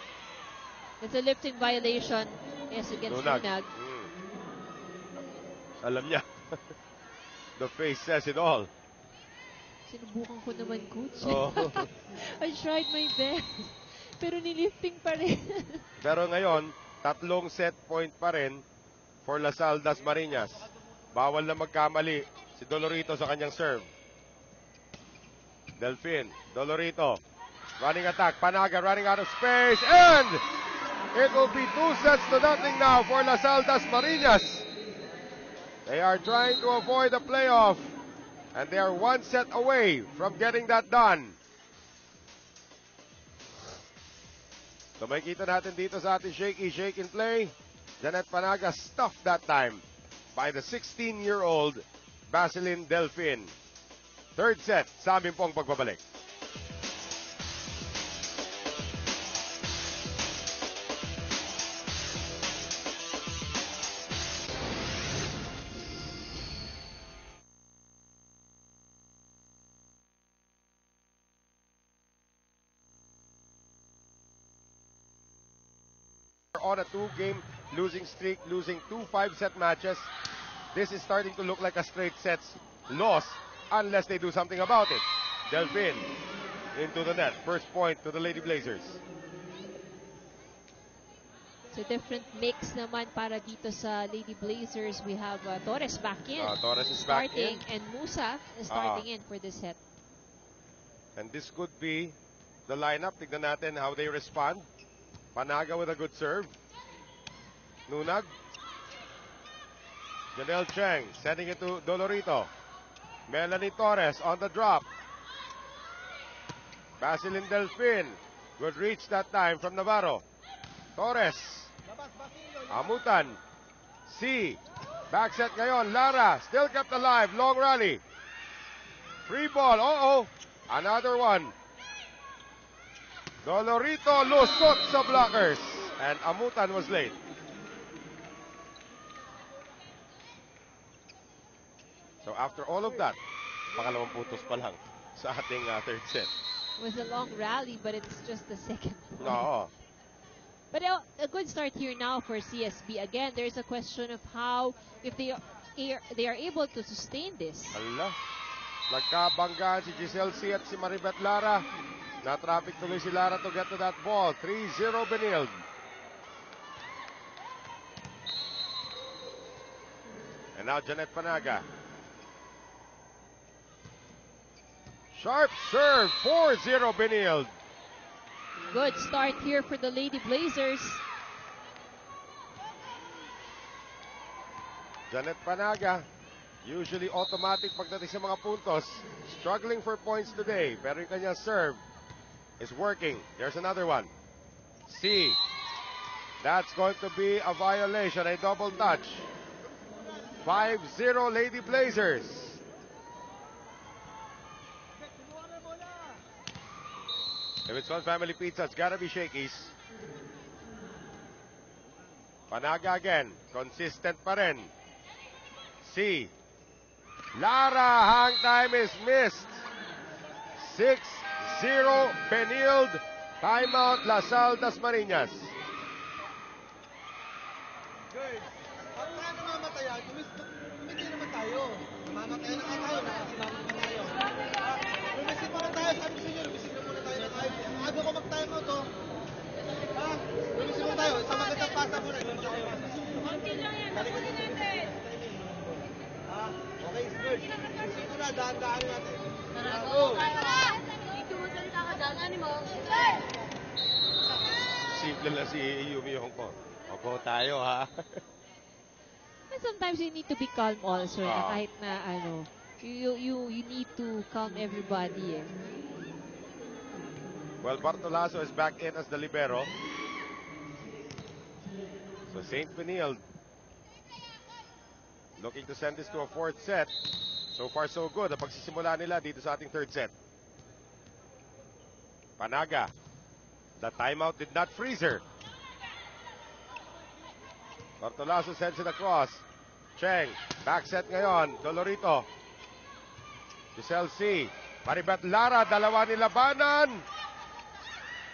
It's a lifting violation. Yes, against Nunag. Alam niya. The face says it all. Sinubukan ko naman, coach. Oh. I tried my best. Pero nilifting pa rin. Pero ngayon, 3 set point pa rin for Las Aldas Marinas. Bawal na magkamali si Dolorito sa kanyang serve. Delphine, Dolorito, running attack, Panaga running out of space, and it will be 2-0 now for Las Aldas Marinas. They are trying to avoid the playoff, and they are 1 set away from getting that done. So may kita natin dito sa ating shake and play. Janet Panaga stuffed that time by the 16-year-old Baseline Delphine. Third set sa aming pong pagbabalik. On a 2-game losing streak, losing 2 5-set matches. This is starting to look like a straight sets loss unless they do something about it. Delphine into the net. First point to the Lady Blazers. So different mix naman para dito sa Lady Blazers. We have Torres back in. Torres is back starting, in. and Musa is starting in for this set. And this could be the lineup. Tignan natin how they respond. Panaga with a good serve. Nunag. Janelle Cheng sending it to Dolorito. Melanie Torres on the drop. Basilin Delfin. Good reach that time from Navarro. Torres. Amutan. C. Back set ngayon. Lara still kept alive. Long rally. Free ball. Another one. Dolorito lusot sa blockers. And Amutan was late. So after all of that, pangalawang putos pa lang sa ating third set. It was a long rally, but it's just the second point. Oo. But a good start here now for CSB. Again, there's a question of how, if they are able to sustain this. Hala. Nagkabanggaan si Giselle C at si Maribeth Lara. Na-traffic tuloy si Lara to get to that ball. 3-0 Benilde. And now Janet Panaga. Sharp serve. 4-0 Benilde. Good start here for the Lady Blazers. Janet Panaga, usually automatic pagdating sa mga puntos. Struggling for points today, pero yung kanyang serve is working. There's another one. C. That's going to be a violation, a double touch. 5-0 Lady Blazers. If it's One Family Pizza, it's gotta be Shakey's. Panaga again. Consistent pa rin. C. Lara, hang time is missed. 6-0 Benilde. Timeout Lasal Dasmariñas. Guys, pag nga namamatayan, tumiti naman tayo. Namamatayan na tayo, nakasimangan na tayo. Lumisip muna tayo, sabi sa inyo, lumisip na muna tayo ng ayos. Aga ko mag-time out, oh. Ha? Lumisip muna tayo, sa magandang pasa muna. Konti lang yan, nakunin natin. Ha? Okay, is good. Lumisip muna, dahan-dahan natin. Go! Dito mo salita ka dyan, ano mo? Simple lang si Yumi Hongko. Opo tayo, ha? And sometimes you need to be calm also. Na kahit na you need to calm everybody. Well, Bartolaso is back in as the libero. So St. Benilde looking to send this to a fourth set. So far so good. Ang pagsisimula nila dito sa ating third set. Panaga. The timeout did not freeze her. Bartolaso sends it across. Cheng. Back set ngayon. Dolorito. Giselle C. Maribeth Lara. Dalawa nilabanan.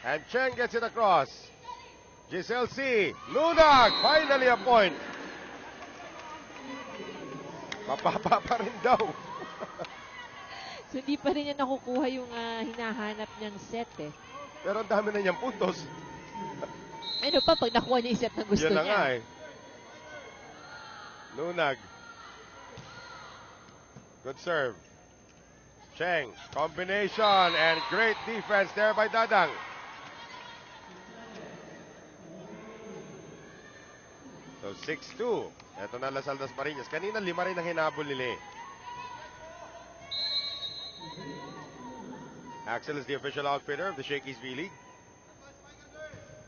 And Cheng gets it across. Giselle C. Nunag. Finally a point. Mapapa pa rin daw. So hindi pa rin niya nakukuha yung hinahanap niyang set eh. Pero ang dami na niyang puntos. Ano pa pag nakuha niya yung set na gusto Yan na niya? nga eh. Nunag. Good serve. Cheng. Combination and great defense there by Dadang. So 6-2. Ito na Lasal Dasmariñas. Kanina 5 rin ang hinabol nila eh. Axel is the official outfitter of the Shakey's V-League.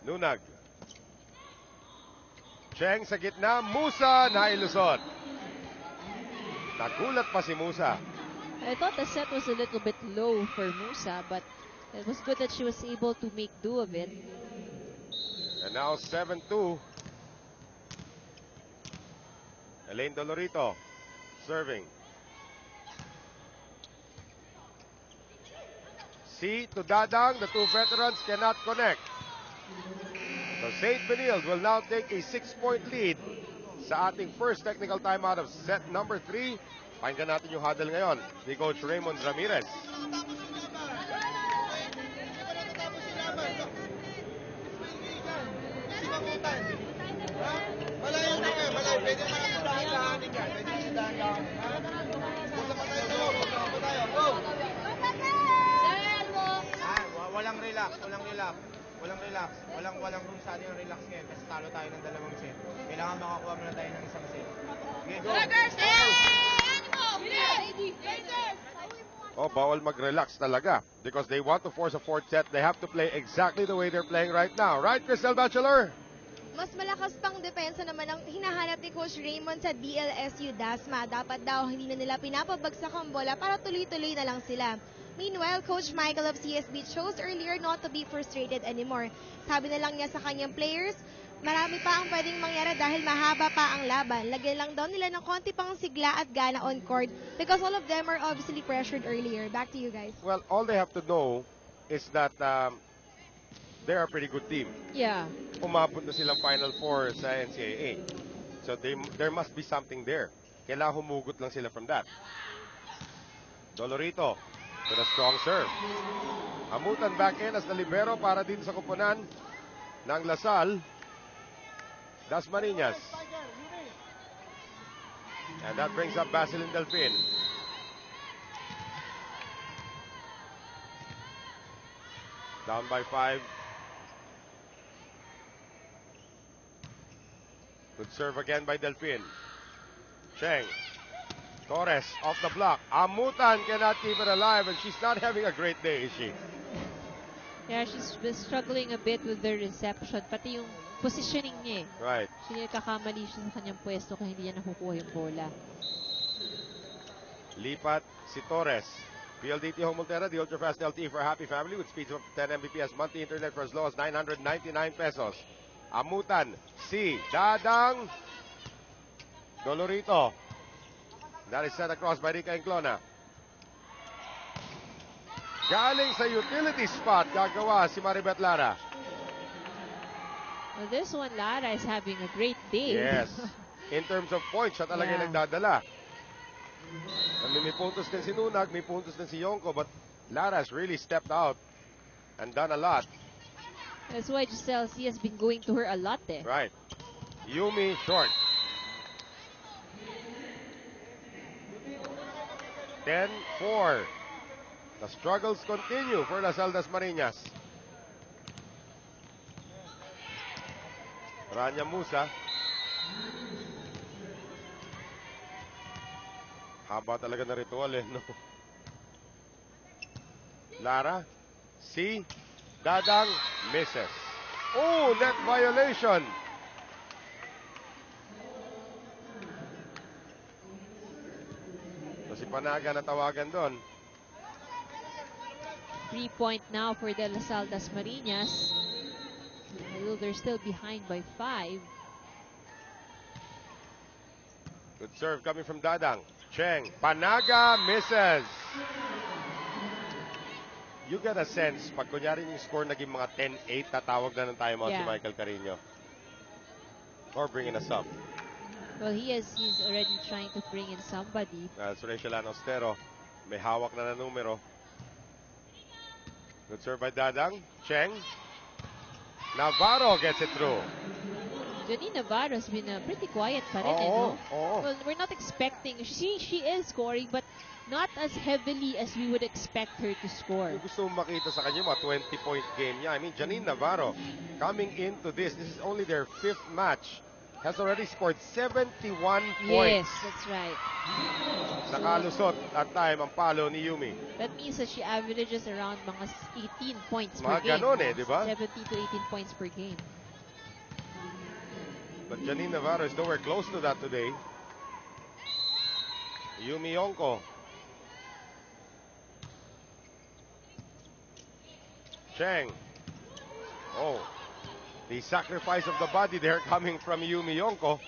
Nunag. Cheng sa gitna. Musa nailusot. Nagulat pa si Musa. I thought the set was a little bit low for Musa, but it was good that she was able to make do of it. And now 7-2. Elaine Dolorito serving. C to Dadang. The two veterans cannot connect. So St. Benilde will now take a 6-point lead sa ating first technical timeout of set number 3. Pakinggan natin yung huddle ngayon ni Coach Raymond Ramirez. pwede naman ang dahan-dahanin yan. Pwede naman dahan-dahanin. Pusa pa tayo dalawa. Pusa pa tayo. Go! Walang relax, walang relax. Walang relax. Walang room sa atin yung relax ngayon kasi talo tayo ng 2 set. Kailangan makakuha muna tayo ng 1 set. Okay, go! Oh, bawal mag-relax talaga because they want to force a 4th set. They have to play exactly the way they're playing right now. Right, Crystal Bachelor? Mas malakas pang depensa naman ang hinahanap ni Coach Raymond sa DLSU Dasma. Dapat daw hindi na nila pinapabagsak ang bola para tuloy-tuloy na lang sila. Meanwhile, Coach Michael of CSB chose earlier not to be frustrated anymore. Sabi na lang niya sa kanyang players, marami pa ang pwedeng mangyari dahil mahaba pa ang laban. Lagyan lang daw nila ng konti pang sigla at gana on court because all of them are obviously pressured earlier. Back to you guys. Well, all they have to know is that they're a pretty good team. Yeah. Umabot na silang Final Four sa NCAA. So there must be something there. Kailangan humugot lang sila from that. Dolorito with a strong serve. Amutan back in as the libero para dito sa kupunan ng Lasal. Dasmariñas. And that brings up Basilin Delfin. Down by 5. Good serve again by Delfin. Cheng. Torres off the block. Amutan cannot keep it alive and she's not having a great day, is she? Yeah, she's been struggling a bit with the reception. Pati yung positioning niya eh. Right. Siya kakamali siya sa kanyang pwesto kaya hindi niya nakukuha yung bola. Lipat si Torres. PLDT Home Montera, the ultra-fast LTE for a happy family with speeds of 10 Mbps monthly internet for as low as 999 pesos. Amutan si Dadang Dolorito. That is sent across by Rica Enclona. Galing sa utility spot, gagawa si Maribeth Lara. Well, this one, Lara is having a great day. Yes. In terms of points, siya talaga yung nagdadala. May puntos din si Nunag, may puntos din si Yonko, but Lara has really stepped out and done a lot. That's why Giselle C has been going to her a lot eh. Right. Yumi short. 10-4. The struggles continue for Lasal Dasmariñas. Rania Musa. Haba talaga na ritual eh, no? Lara. Si Dadang misses. Oh, net violation. So si Panaga na tawagan doon. 3-point now for the Lasal Dasmariñas. Although they're still behind by 5. Good serve coming from Dadang. Cheng. Panaga misses. You get a sense, pag kunyari yung score naging mga 10-8, tatawag na ng timeout si Michael Carino. Or bring in a sub. Well, he's already trying to bring in somebody. That's Rachel Anostero. May hawak na numero. Good serve by Dadang. Cheng. Navarro gets it through. Janine Navarro has been pretty quiet pa rin, no? Well, we're not expecting, she is scoring, but not as heavily as we would expect her to score. Kung gusto mo makita sa kanya, mga 20-point game niya. I mean, Janine Navarro, coming into this is only their 5th match, has already scored 71 points. Yes, that's right. Nakalusot at time ang palo ni Yumi. That means that she averages around mga 18 points per Mga game. ganun eh, di ba? 70 to 18 points per game. But Janine Navarro is nowhere close to that today. Yumi Yonko. Cheng. Oh. The sacrifice of the body there coming from Yumi Yonko.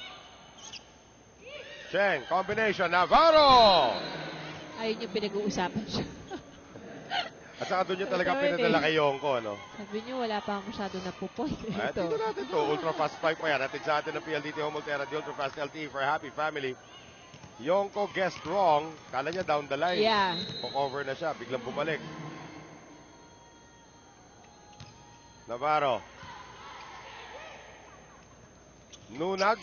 Cheng. Combination. Navarro! Ayun yung pinag-uusapan siya. At saka doon niya talaga pinadala kay Yonko, no? Sabi niyo, wala pa masyado na pupoint. At ito natin to. Ultra fast spike pa yan. Natin sa atin ng PLDT Home Montera, the Ultra Fast LTE for a happy family. Yonko guessed wrong. Kala niya down the line. Yeah. Cover na siya. Biglang bumalik. Navarro. Nunag.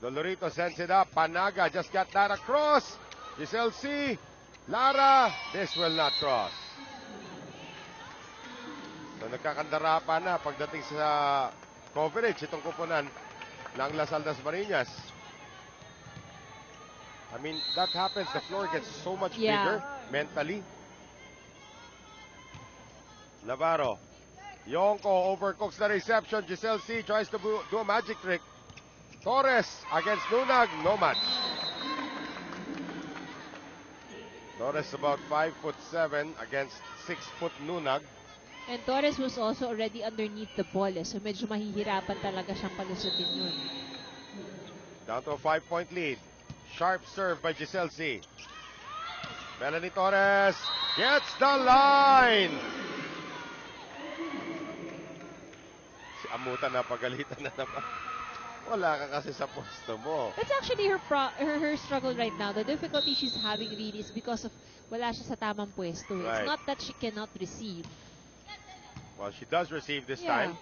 Dolorito sends it up. Panaga just got that across. Giselle C. Lara, this will not cross. So nagkakandara pa na pagdating sa coverage itong kupunan ng Las Aldas Marinas. I mean, that happens. The floor gets so much bigger mentally. Navarro. Yonko overcooks the reception. Giselle C. tries to do a magic trick. Torres against Nunag. No match. Torres about 5'7" against 6' Nunag. And Torres was also already underneath the ball. So medyo mahihirapan talaga siyang palusutin yun. Down to a 5-point lead. Sharp serve by Giselle C. Melanie Torres gets the line. Si Amuta na pagalitan na naman. Wala ka kasi sa posto mo. That's actually her struggle right now. The difficulty she's having really is because of wala siya sa tamang pwesto. Right. It's not that she cannot receive. Well, she does receive this time.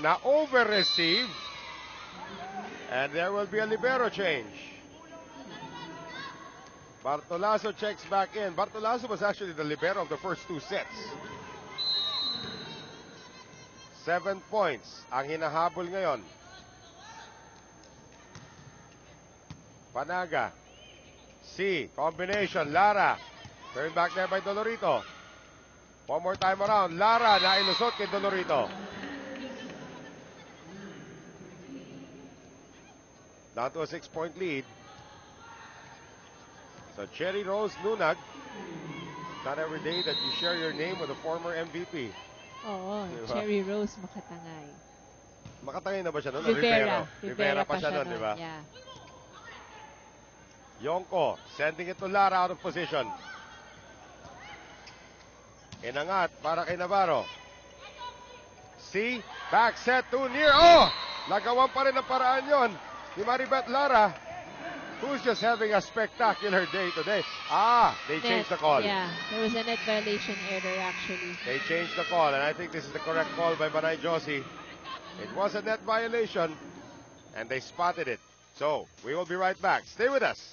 Na over-receive. And there will be a libero change. Bartolaso checks back in. Bartolaso was actually the libero of the first two sets. 7 points ang hinahabol ngayon. Panaga. C. Combination. Lara. Turn back there by Dolorito. One more time around. Lara na ilusot kay Dolorito. Down to a 6-point lead. So Cherry Rose Nunag. Not every day that you share your name with a former MVP. Oo, Diba? Cherry Rose Makatangay. Makatangay na ba siya noon? Rivera pa siya noon, nun, di ba? Yeah. Yonko sending it to Lara out of position. Inangat para kay Navarro. C. Back set to near. Oh! Nagawan pa rin ang paraan yon ni Maribeth Lara, who's just having a spectacular day today. They changed the call. Yeah, there was a net violation error actually. They changed the call, and I think this is the correct call by Banay Josie. It was a net violation, and they spotted it. So, we will be right back. Stay with us.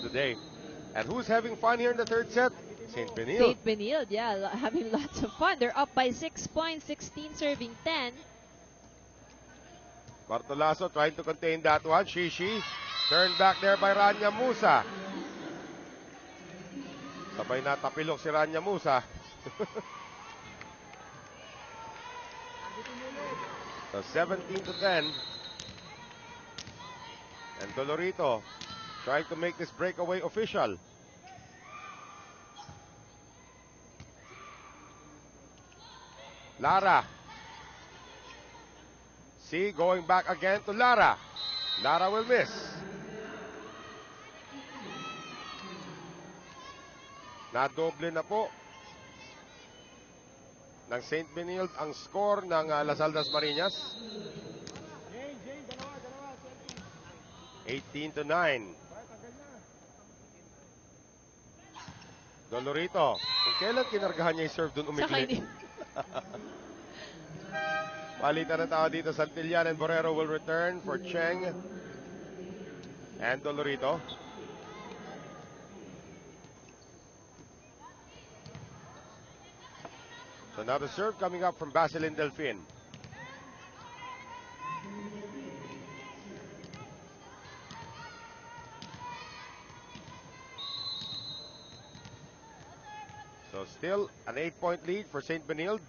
Today. And who's having fun here in the third set? St. Benilde. St. Benilde, yeah, having lots of fun. They're up by 6 points, 16 serving 10. Bartolaso trying to contain that one. Shishi. Turned back there by Rania Musa. Sabay na tapilok si Rania Musa. So 17-10. And Dolorito trying to make this breakaway official. Lara. See, going back again to Lara. Lara will miss. Nadoble na po ng St. Benilde ang score ng Las Aldas Marinas. 18-9. Dolorito. Kung kailan kinargahan niya yung serve doon umikli. Palitan na tao dito. Santillan and Borrero will return for Cheng and Dolorito. So now the serve coming up from Basilin Delfin. So still an 8-point lead for St. Benilde.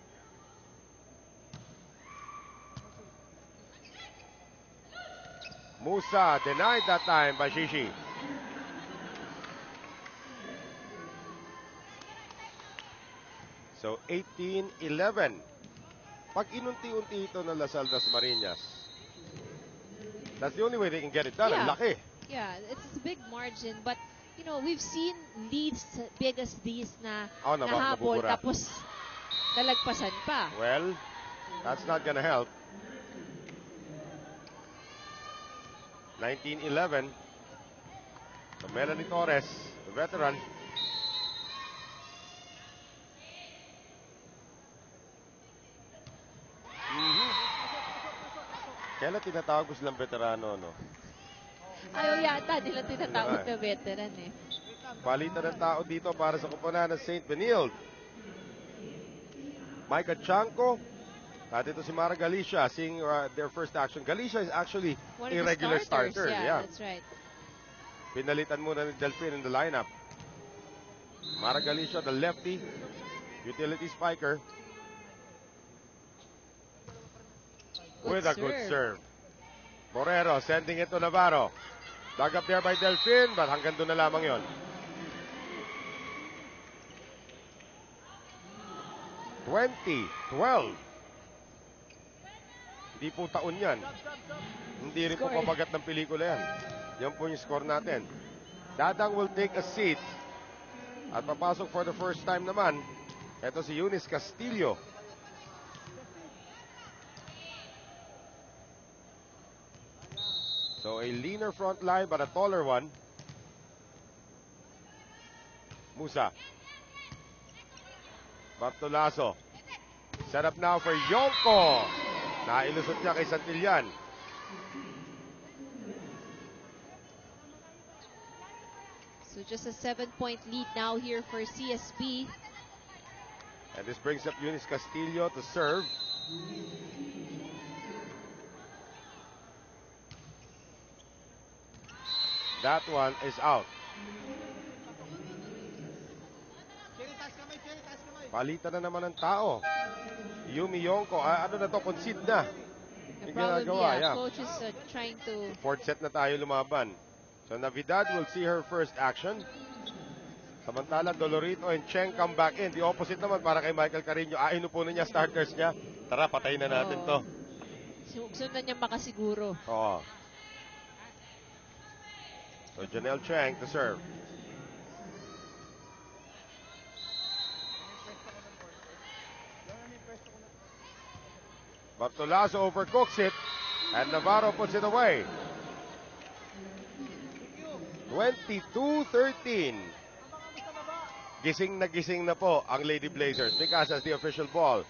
Musa denied that time by Shishi. So 18-11. Pag inunti-unti ito ng Las Aldas Marinas, that's the only way they can get it done. Ang laki. Yeah, it's a big margin, but you know, we've seen leads big as these na nahabol nabubura. tapos nalagpasan pa. Well, that's not gonna help. 1911. So Melanie Torres, the veteran. Kailan tinatawag ko silang veterano, no? Ayaw yata nila tinatawag na veteran eh. Palitan ng tao dito para sa koponan ng St. Benilde. Micah Chanco. At ito si Mara Galicia seeing their first action. Galicia is actually One a of the regular starters. starter. Yeah, that's right. Pinalitan muna ni Delfin in the lineup. Mara Galicia, the lefty. Utility spiker. With a good serve. Borrero sending it to Navarro. Dug up there by Delfin, but hanggang doon na lamang yon. $20-12. Hindi po taon yan. Hindi rin po pabagat ng pelikula yan. Yan po yung score natin. Dadang will take a seat. At papasok for the first time naman, ito si Eunice Castillo. So a leaner front line but a taller one. Musa. Bartolaso. Set up now for Yonko. Nailusot niya kay Santillan. So just a 7-point lead now here for CSB. And this brings up Eunice Castillo to serve. That one is out. Palitan na naman ng tao. Yumi Yonko, ano na to, concede na. Yung ginagawa, yeah. Coach is trying to... Fourth set na tayo lumaban. So Navidad will see her first action. Samantala, Dolorito and Cheng come back in. The opposite naman para kay Michael Carino. Inupunan niya starters niya. Tara, patayin na natin to. Sundan niya makasiguro. Oo. So Janelle Cheng to serve. Bartolaso overcooks it and Navarro puts it away. 22-13. Gising na po ang Lady Blazers because as the official ball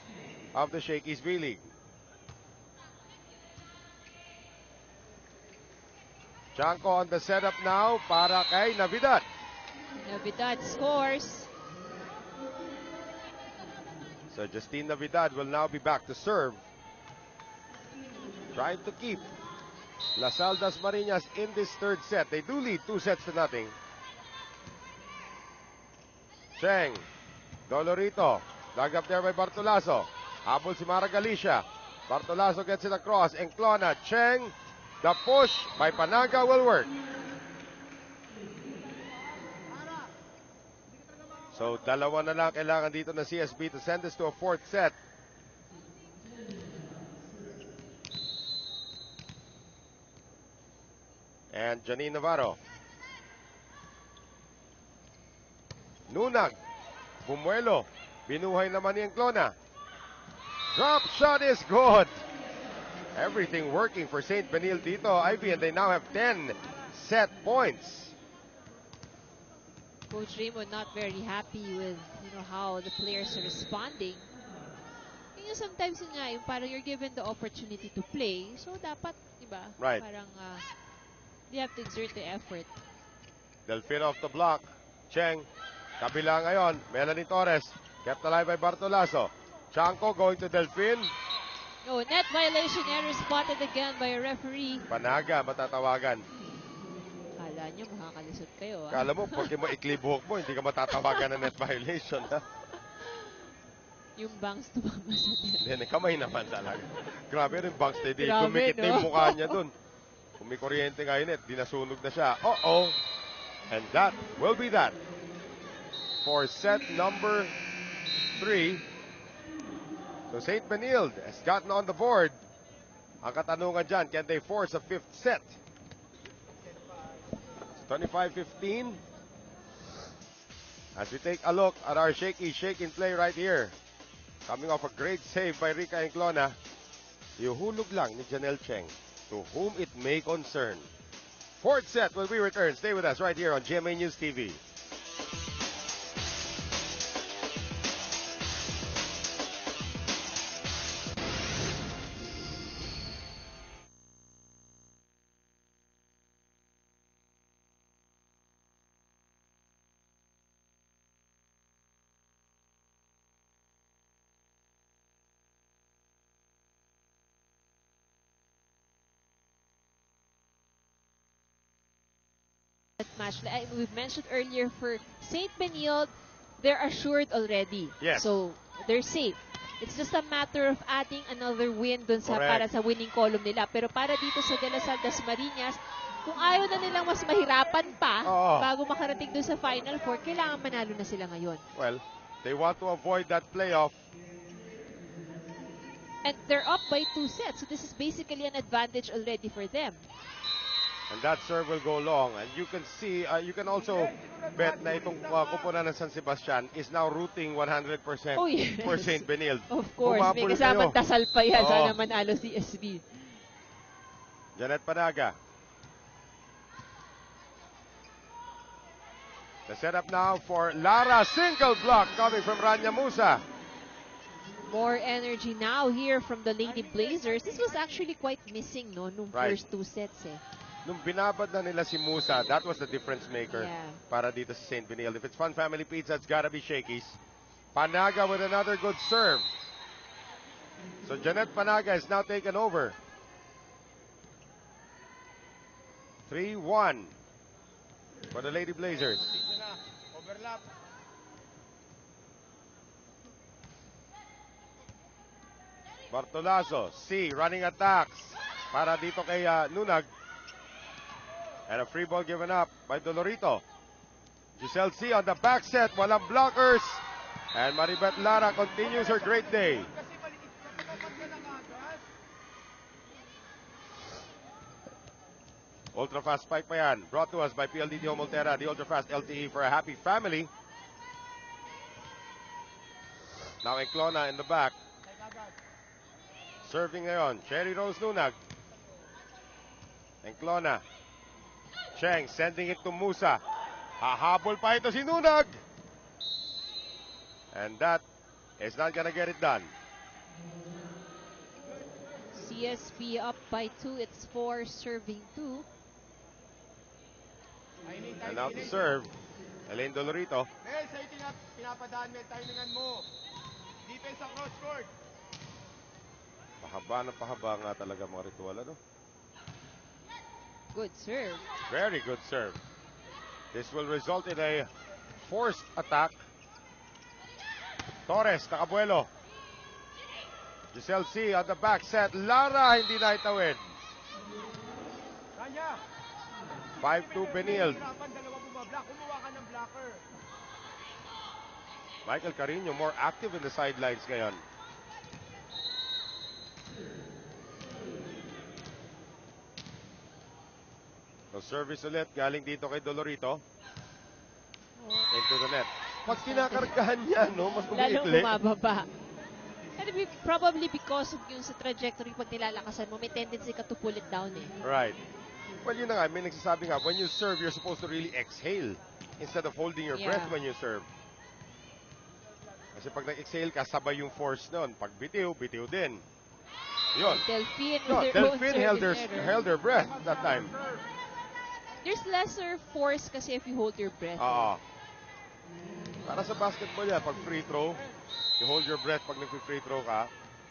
of the Shakey's V-League. Chanco on the setup now para kay Navidad. Navidad scores. So Justine Navidad will now be back to serve. Trying to keep LaSalle Dasmariñas in this third set. They do lead 2-0. Cheng. Dolorito. Dug up there by Bartolaso. Habol si Mara Galicia. Bartolaso gets it across. Enclona. Cheng. The push by Panaga will work. So, dalawa na lang kailangan dito na CSB to send this to a fourth set. And Janine Navarro. Nunag. Bumuelo. Binuhay naman ni Enclona. Drop shot is good. Everything working for St. Benilde dito, Ivy, and they now have 10 set points. Coach Raymond not very happy with how the players are responding. Sometimes nga, yung parang you're given the opportunity to play, so dapat, diba? Right. Parang you have to exert the effort. Delfin off the block. Cheng. Kabila ngayon. Melanie Torres. Kept alive by Bartolaso. Chanco going to Delfin. Oh, net violation error spotted again by a referee. Panaga, matatawagan. Kala nyo, makakalisod kayo. Kala mo, pag mo ikli buhok mo, hindi ka matatawagan ng net violation. Ha? Yung bangs tumama sa net. Hindi, kamay naman talaga. Grabe rin bangs steady. Grabe, Kumikit na no? yung mukha niya dun. Kung may kuryente nga yun, dinasunog na siya. Uh-oh. And that will be that. For set number 3. So St. Benilde has gotten on the board. Ang katanungan dyan, can they force a fifth set? So 25-15. As we take a look at our shaking play right here. Coming off a great save by Rica Enclona. Ihulog lang ni Janelle Cheng. To whom it may concern. Fourth set when we return. Stay with us right here on GMA News TV. Match. We've mentioned earlier for St. Benilde, they're assured already. Yes. So, they're safe. It's just a matter of adding another win dun sa, Correct. para sa winning column nila. Pero para dito sa De La Salle Dasmariñas, kung ayaw na nilang mas mahirapan pa Oo. bago makarating dun sa Final Four, kailangan manalo na sila ngayon. Well, they want to avoid that playoff. And they're up by 2 sets. So, this is basically an advantage already for them. And that serve will go long. And you can see, you can also bet na itong kupunan ng San Sebastian is now rooting 100% Oh, yes. for St. Benilde. Of course, may Humabol kasamang kayo. dasal pa yan. Oo. Sana manalo si SB. Janet Panaga. The setup now for Lara. Single block coming from Rania Musa. More energy now here from the Lady Blazers. This was actually quite missing, no, nung Right. first 2 sets, eh. Nung binabad na nila si Musa, that was the difference maker Yeah. para dito sa St. Benilde. If it's Fun Family Pizza, it's gotta be Shakey's. Panaga with another good serve. So Janet Panaga is now taken over. 3-1 for the Lady Blazers. Overlap. Bartolazo, C, running attacks para dito kay Nunag. And a free ball given up by Dolorito. Giselle C on the back set, walang blockers. And Maribeth Lara continues her great day. Ultra fast spike pa yan. Brought to us by PLDT Moltera, the ultra fast LTE for a happy family. Now Enclona in the back. Serving ngayon, Cherry Rose Nunag. Enclona. Cheng sending it to Musa. Hahabol pa ito si Nunag. And that is not gonna get it done. CSP up by 2. It's 4 serving 2. And now to serve, Elaine Dolorito. Mel, sa'yo pinapadaan, Mel, timingan mo. Defense sa cross court. Pahaba na pahaba nga talaga mga ritual, ano? Good serve. Very good serve. This will result in a forced attack. Torres, nakabuelo. Giselle C on the back set. Lara hindi na itawid. Rania. 5-2 Benilde. Dalawa bumablock. Kumuha ka ng blocker. Michael Carino more active in the sidelines ngayon. So service ulit galing dito kay Dolorito. Into the net. Pag kinakargahan niya, no, mas Lalo umiikli. bumababa. And probably because of yung sa trajectory pag nilalakasan mo, may tendency ka to pull it down, eh. Right. Well, yun na nga, may nagsasabi nga, when you serve, you're supposed to really exhale instead of holding your breath when you serve. Kasi pag nag-exhale ka, sabay yung force nun. Pag bitiw, bitiw din. Yun. Delphine with No, their own Delphine service error. held her breath that time. There's lesser force kasi if you hold your breath. Oo. Para sa basketball yan, pag free throw, you hold your breath pag nag-free throw ka.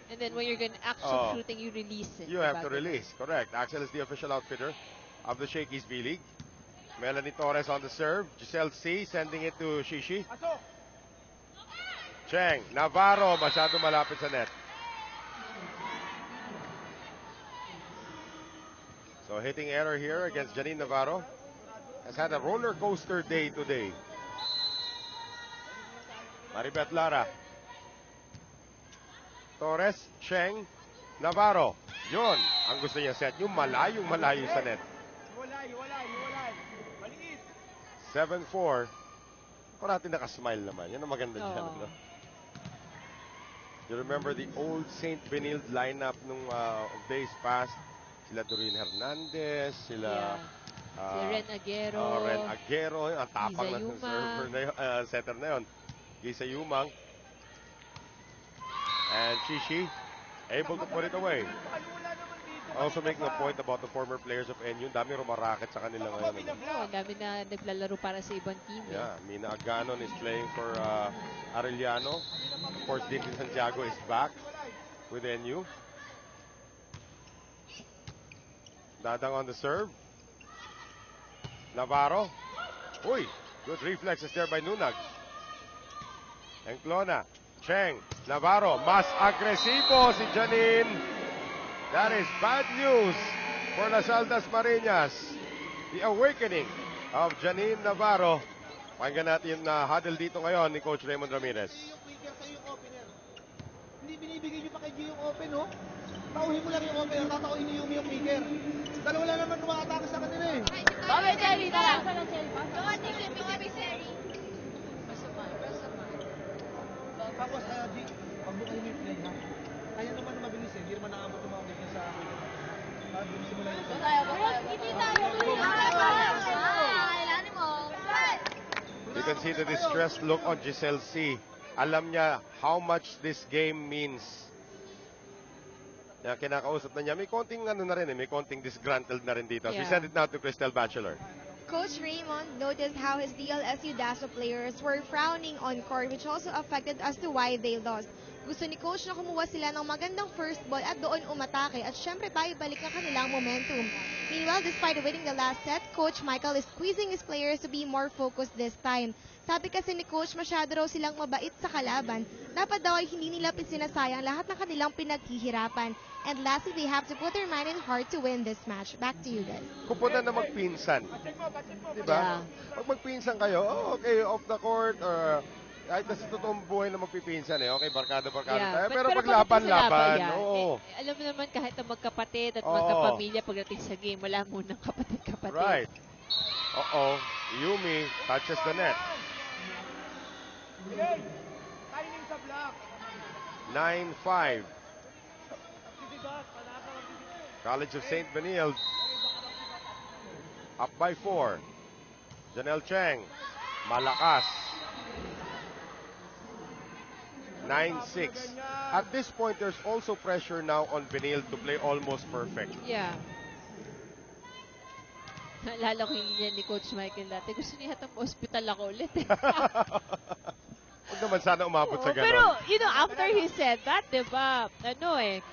And then when you're going actual shooting, you release it. You have to release. Correct. Axel is the official outfitter of the Shakey's V-League. Melanie Torres on the serve. Giselle C sending it to Shishi. Cheng. Navarro masyado malapit sa net. So hitting error here against Janine Navarro. Has had a roller coaster day today. Maribeth Lara. Torres, Cheng, Navarro. Yun, ang gusto niya set. Yung malayo sa net. Hiwalay. Maliit. 7-4. Parati nakasmile naman. Yan ang maganda dyan. Oo. No? You remember the old St. Benilde lineup nung of days past? Sila Doreen Hernandez, sila Si Ren Aguero. Ren Aguero, ang tapang Giza ng Yumang. server na yun, setter na yun. Gisa Yumang. And Chichi, able to put it away. Also making a point about the former players of NU. Dami rumaraket sa kanila ngayon. Oo, dami na naglalaro para sa ibang team. Yeah, Mina Aganon is playing for Arellano. Of course, Dinkin Santiago is back with NU. Dadang on the serve. Navarro. Uy, good reflexes there by Nunag. Enclona. Cheng. Navarro. Mas agresibo si Janine. That is bad news for Las Altas Marinas. The awakening of Janine Navarro. Pakinggan natin yung huddle dito ngayon ni Coach Raymond Ramirez. Yung quicker kayo yung opener. Hindi binibigay nyo pa kay Gio yung open, no? Tauhin mo lang yung opener, tatauhin ni Yumi yung quicker. Dalawa lang naman umakatake sa kanila eh. Okay, Jerry, tara. Tapos, G, pagbukahin mo yung play, ha? Kaya naman na mabilis eh, hindi naman naabot yung mga weakness sa akin. Bilisin mo lang yung Hindi tayo. Kailangan mo. You can see the distressed look on Giselle C. Alam niya how much this game means. Kaya kinakausap na niya. May konting ano na rin eh. May konting disgruntled na rin dito. So we Yeah. send it now to Cristel Bachelor. Coach Raymond noticed how his DLSU DASO players were frowning on court, which also affected as to why they lost. Gusto ni Coach na kumuha sila ng magandang first ball at doon umatake at syempre balik ang kanilang momentum. Meanwhile, despite winning the last set, Coach Michael is squeezing his players to be more focused this time. Sabi kasi ni Coach, masyado raw silang mabait sa kalaban. Dapat daw ay hindi nila sinasayang lahat ng kanilang pinaghihirapan. And lastly, they have to put their mind and heart to win this match. Back to you guys. Kupunan na magpinsan. Diba? Pag magpinsan kayo, okay, off the court, or kahit na sa totoong buhay na magpipinsan eh. Okay, barkada tayo. Pero pag laban-laban, oo. Alam mo naman kahit na magkapatid at Oo. magkapamilya pagdating sa game, wala munang kapatid-kapatid. Right. Uh-oh. Yumi touches the net. 9-5. College of St. Benilde up by 4. Janelle Cheng. Malakas. 9-6. At this point, there's also pressure now on Benilde to play almost perfect. Yeah. Naalala ko yung linya ni Coach Michael dati. Gusto niya hatang hospital ako ulit. Huwag naman sana umabot sa ganon. Pero, you know, after he said that, diba,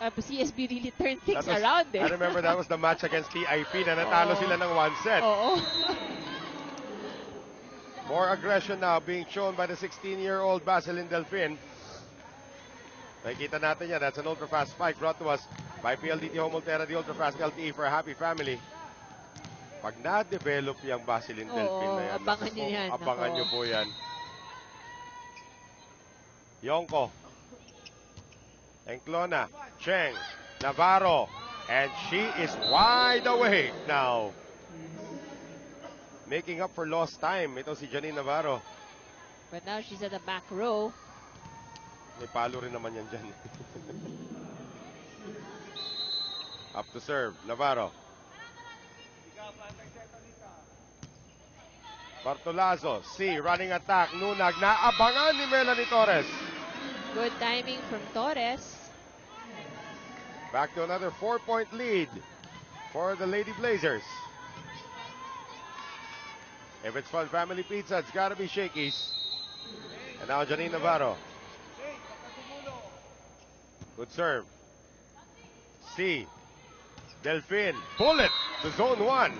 CSB really turned things around eh. I remember that was the match against TIP na natalo sila ng 1 set. Oo. More aggression now being shown by the 16-year-old Baselin Delfin. Nakikita natin yan. That's an ultra-fast spike brought to us by PLDT Homolterra, the ultra-fast LTE for a happy family. Pag na-develop yung Baselin Delfin na yan, abangan nyo yan. Abangan nyo po yan. Yonko. Enclona. Cheng. Navarro. And she is wide awake now. Making up for lost time. Ito si Janine Navarro. But now she's at the back row. May palo rin naman yan dyan. Up to serve. Navarro. Bartolazo. C. Running attack. Nunag. Naabangan ni Melanie Torres. Good timing from Torres. Back to another 4-point lead for the Lady Blazers. If it's Fun Family Pizza, it's gotta be Shakey's. And now Janine Navarro. Good serve. C. Delfin. Bullet to zone 1.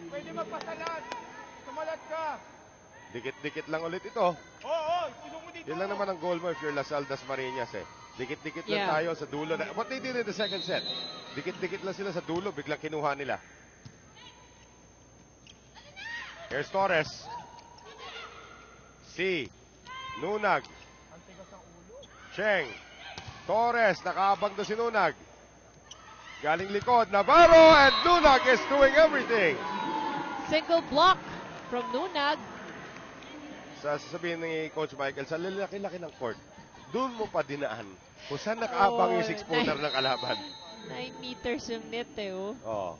Pwede magpasalat. Sumalat ka. Dikit-dikit lang ulit ito. Oo, tulong mo dito. Yun lang naman ang goal mo if you're Las Altas Marinas eh. Dikit-dikit lang Yeah. tayo sa dulo. What they did in the second set. Dikit-dikit lang sila sa dulo, biglang kinuha nila. Here's Torres. C. Nunag. Cheng. Torres, nakaabang na si Nunag. Galing likod, Navarro, and Nunag is doing everything. Single block from Nunag. Sasabihin ni Coach Michael, sa lalaki-laki ng court, doon mo pa dinaan. Kung saan nakaabang yung 6-footer ng kalaban. 9 meters yung net eh, oh. Oh.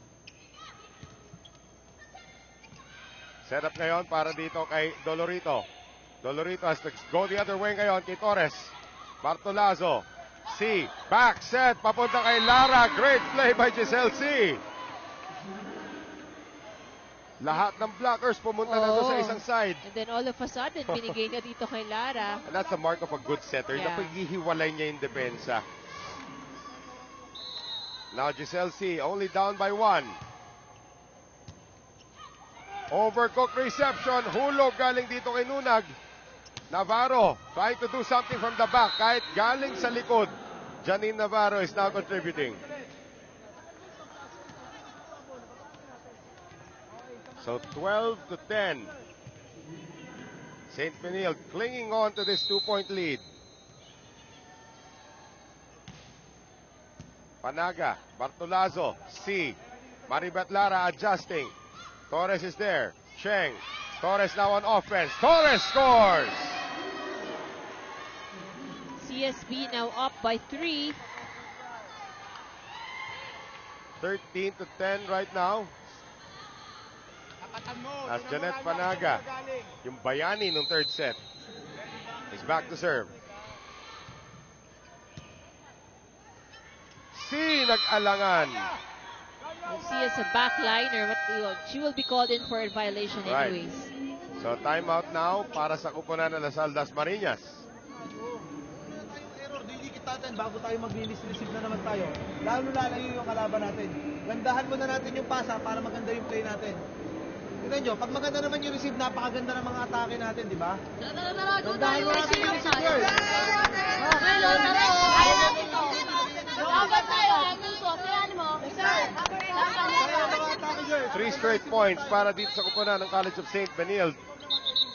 Set up ngayon para dito kay Dolorito. Dolorito has to go the other way ngayon kay Torres. Bartolazo. C. Back set. Papunta kay Lara. Great play by Giselle C. Lahat ng blockers pumunta na doon sa isang side. And then all of a sudden, binigay na dito kay Lara. And that's the mark of a good setter. Yeah. Napaghihiwalay niya yung depensa. Now Giselle C. only down by 1. Overcooked reception. Hulog galing dito kay Nunag. Navarro trying to do something from the back. Kahit galing sa likod. Janine Navarro is now contributing. So 12 to 10. St. Benilde clinging on to this 2-point lead. Panaga, Bartolazo, C. Maribeth Lara adjusting. Torres is there. Cheng. Torres now on offense. Torres scores! CSB now up by 3. 13 to 10 right now. As Janet Panaga, yung bayani nung third set, is back to serve. C. Nag-alangan. You see as a backliner, she will be called in for a violation Right. anyways. So timeout now para sa kupunan ng Lasal Das Marinas. Error, didikit natin bago tayo mag-release-receive na naman tayo. Lalo lalayo yung kalaban natin. Gandahan muna natin yung pasa para maganda yung play natin. Tignan nyo, pag maganda naman yung receive, napakaganda ng mga atake natin, di ba? Gandahan mo natin yung receive, girl. Dapat tayo, puso, tiyan mo. Three straight points para dito sa kupunan ng College of St. Benilde.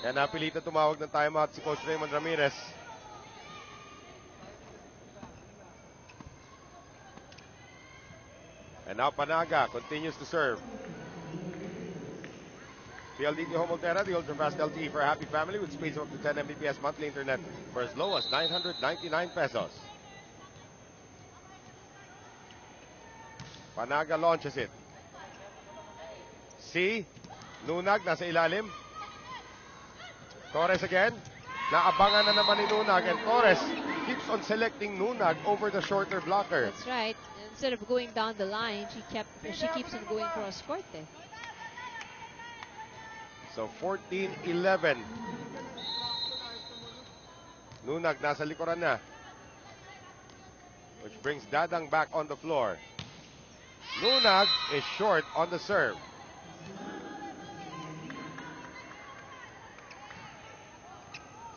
Kaya napilitan tumawag ng timeout si Coach Raymond Ramirez. And now Panaga continues to serve. PLDT Home Ultera, the ultra-fast LTE for a happy family with speeds of up to 10 Mbps monthly internet for as low as 999 pesos. Panaga launches it. C. Nunag nasa ilalim. Torres again. Naabangan na naman ni Nunag, and Torres keeps on selecting Nunag over the shorter blocker. That's right. Instead of going down the line, she keeps on going for a scorte. So 14-11. Nunag nasa likuran na. Which brings Dadang back on the floor. Nunag is short on the serve.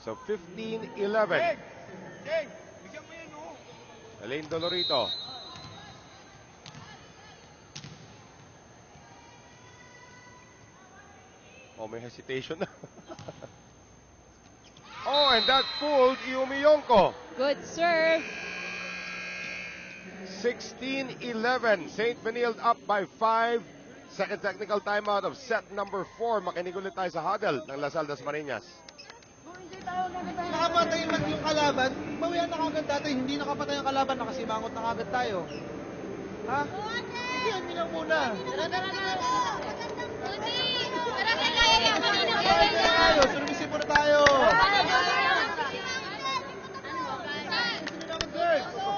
So 15-11. Elaine Dolorito. Oh, may hesitation na. Oh, and that fooled Yumi Yonko. Good serve. 16-11. St. Benilde up by 5. Second technical timeout of set number 4. Makinig ulit tayo sa huddle ng Lasal Das Marinas. Nakapatay man yung kalaban, bawian na kagad dati. Hindi nakapatay ang kalaban, nakasimangot na kagad tayo. Ha? Hindi, hindi lang muna. Tayo, sumisip muna tayo.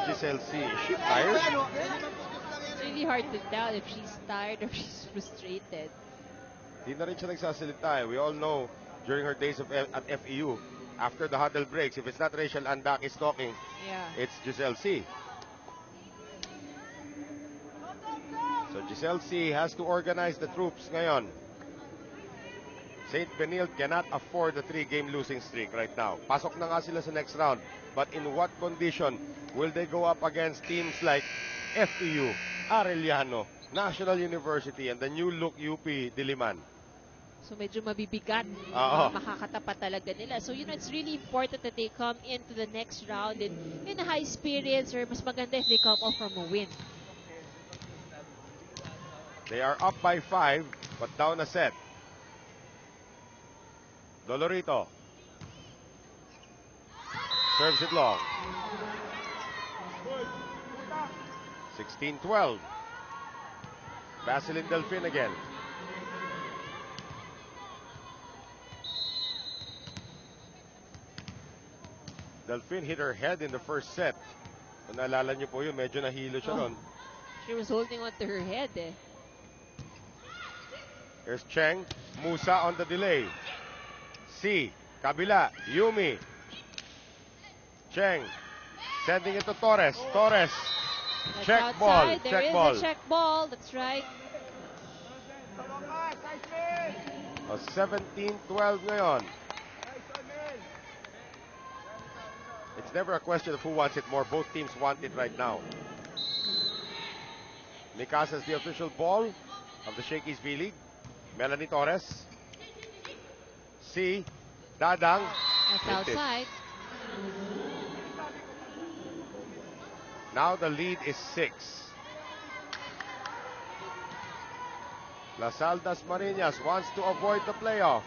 Giselle C. Is she tired? It's really hard to tell if she's tired or she's frustrated. Di na rin siya nagsasalita. We all know during her days at FEU, after the huddle breaks, if it's not Rachel Andak is talking, Yeah. it's Giselle C. So Giselle C has to organize the troops ngayon. St. Benilde cannot afford a 3-game losing streak right now. Pasok na nga sila sa next round. But in what condition will they go up against teams like FEU, Arellano, National University, and the new look UP Diliman? So medyo mabibigat. Oo. Makakatapat talaga nila. So it's really important that they come into the next round in high spirits, or mas maganda if they come off from a win. They are up by 5, but down a set. Dolorito. Serves it long. 16-12. Vaseline Delfin again. Delphine hit her head in the first set. Kung naalala niyo po yun, medyo nahilo siya nun. She was holding on to her head eh. Here's Cheng. Musa on the delay. C. Kabila. Yumi. Cheng. Sending it to Torres. Torres. That's Check ball. outside. There Check is ball. a check ball. That's right. 17-12 ngayon. It's never a question of who wants it more. Both teams want it right now. Mikasa is the official ball of the Shakey's V-League. Melanie Torres. C. Dadang. That's Hit it. outside. Now the lead is 6. Lasal Dasmariñas wants to avoid the playoff.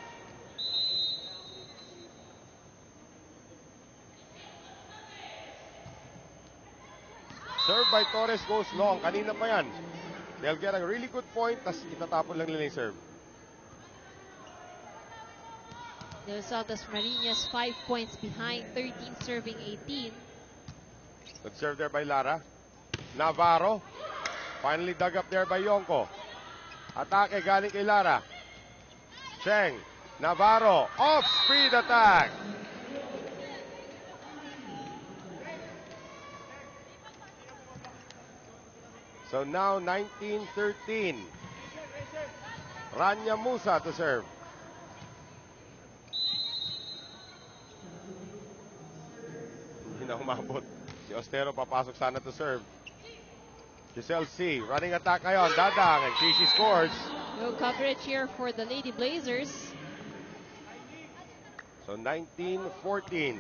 Serve by Torres goes long. Kanina pa yan. They'll get a really good point, tas itatapon lang nila yung serve. Lasal Dasmariñas 5 points behind. 13 serving 18. Good serve there by Lara. Navarro. Finally dug up there by Yonko. Atake galing kay Lara. Cheng. Navarro. Off-speed attack. So now 19-13. Rania Musa to serve. Hindi na umabot. Si Ostero papasok sana to serve. Giselle C. Running attack ngayon. Dadang. And she scores. No coverage here for the Lady Blazers. So 19-14.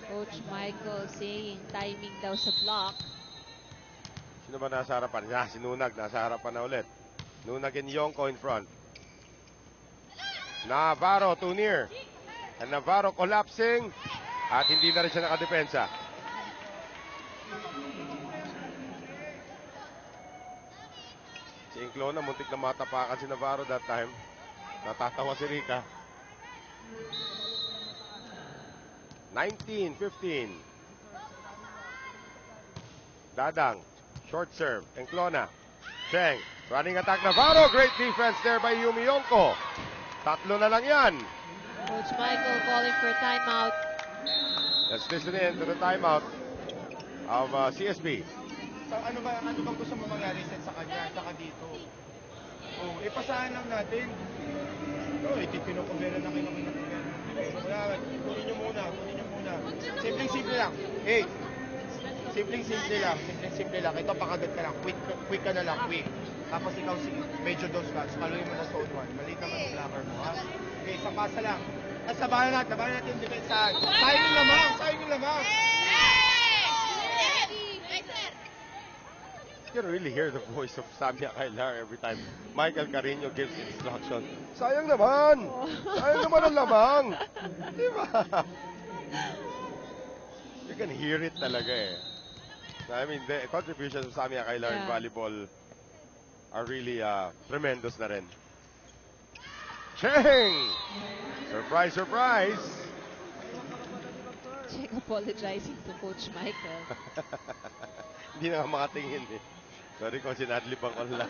Coach Michael saying timing daw sa block. Sino ba nasa harapan? Yeah, si Nunag nasa harapan na ulit. Nunag and Yonko in front. Navarro too near. And Navarro collapsing. At hindi na rin siya nakadepensa. Si Inclona, muntik na matapakan si Navarro that time. Natatawa si Rica. 19-15. Dadang. Short serve. Inclona. Cheng. Running attack Navarro. Great defense there by Yumi Yonko. Tatlo na lang yan. Coach Michael calling for timeout. Let's listen in to the timeout of CSB. So ano bang gusto mo mangyari sa kanya, saka dito? Oh, ipasahan lang natin. Oh, ikikinukumera na kayo ng wala, kunin nyo muna. Simpleng-simple lang. Hey, simpleng-simple lang. Ito pakagat ka lang. Quick ka na lang, quick. Tapos ikaw medyo dos ka. Paluin mo na sa zone 1. Maliit naman yung blocker mo, ha? Okay, sapasa lang. At sabahan natin yung defense. Sayang yung lamang. You can really hear the voice of Samia Kailar every time Michael Carino gives instruction. Sayang naman! Sayang naman ang lamang! Di ba? You can hear it talaga eh. I mean, the contributions of Samia Kailar in volleyball are really tremendous na rin. Cheng! Surprise, surprise! Cheng apologizing to Coach Michael. Hindi na nga makatingin eh. Sorry kung sinadlipan ko lang.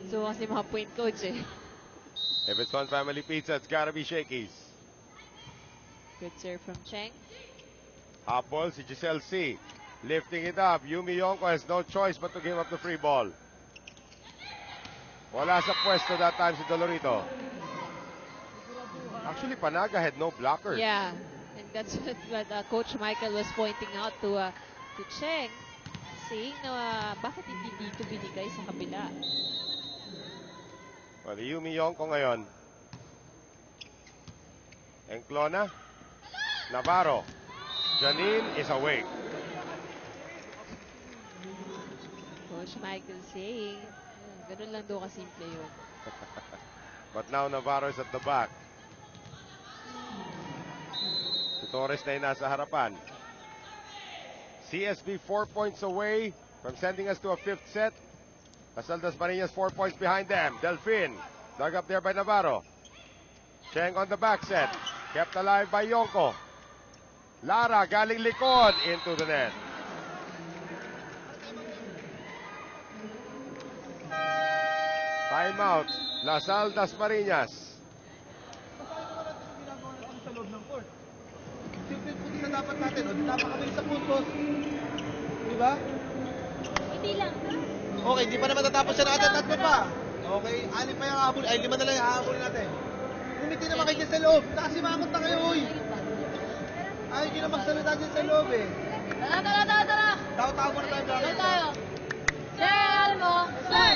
So kasi mga point coach eh. If it's one family pizza, it's gotta be Shakey's. Good serve from Cheng. Hop ball si Giselle C. Lifting it up. Yumi Yonko has no choice but to give up the free ball. Wala sa pwesto that time si Dolorito. Actually, Panaga had no blockers. Yeah. And that's what Coach Michael was pointing out to Cheng. Saying na bakit hindi dito binigay sa kabila. Well, Yumi Yonko ngayon. Enclona. Navarro. Janine is awake. Coach Michael saying, ganun lang daw kasimple yun. But now Navarro is at the back. Si Torres na yung nasa harapan. CSB 4 points away from sending us to a 5th set. Lasal Dasmariñas 4 points behind them. Delphine dug up there by Navarro. Cheng on the back set. Kept alive by Yonko. Lara galing likod into the net. Timeout. Lasal Dasmariñas. Sa loob ng court. Simple puti na dapat natin. O, napakabilis sa puntos. Di ba? Hindi lang. Okay, di pa naman natapos siya na tatlo pa. Okay, 6 pa yung habol. Ay, 5 na lang yung habol natin. Ngumiti naman kayo dyan sa loob. Nakasimangot na kayo, uy. Ayaw nyo na magsalita dyan sa loob eh. Tara. Tawa-tawa muna tayo. Doon tayo. Sir, alam mo. Sir.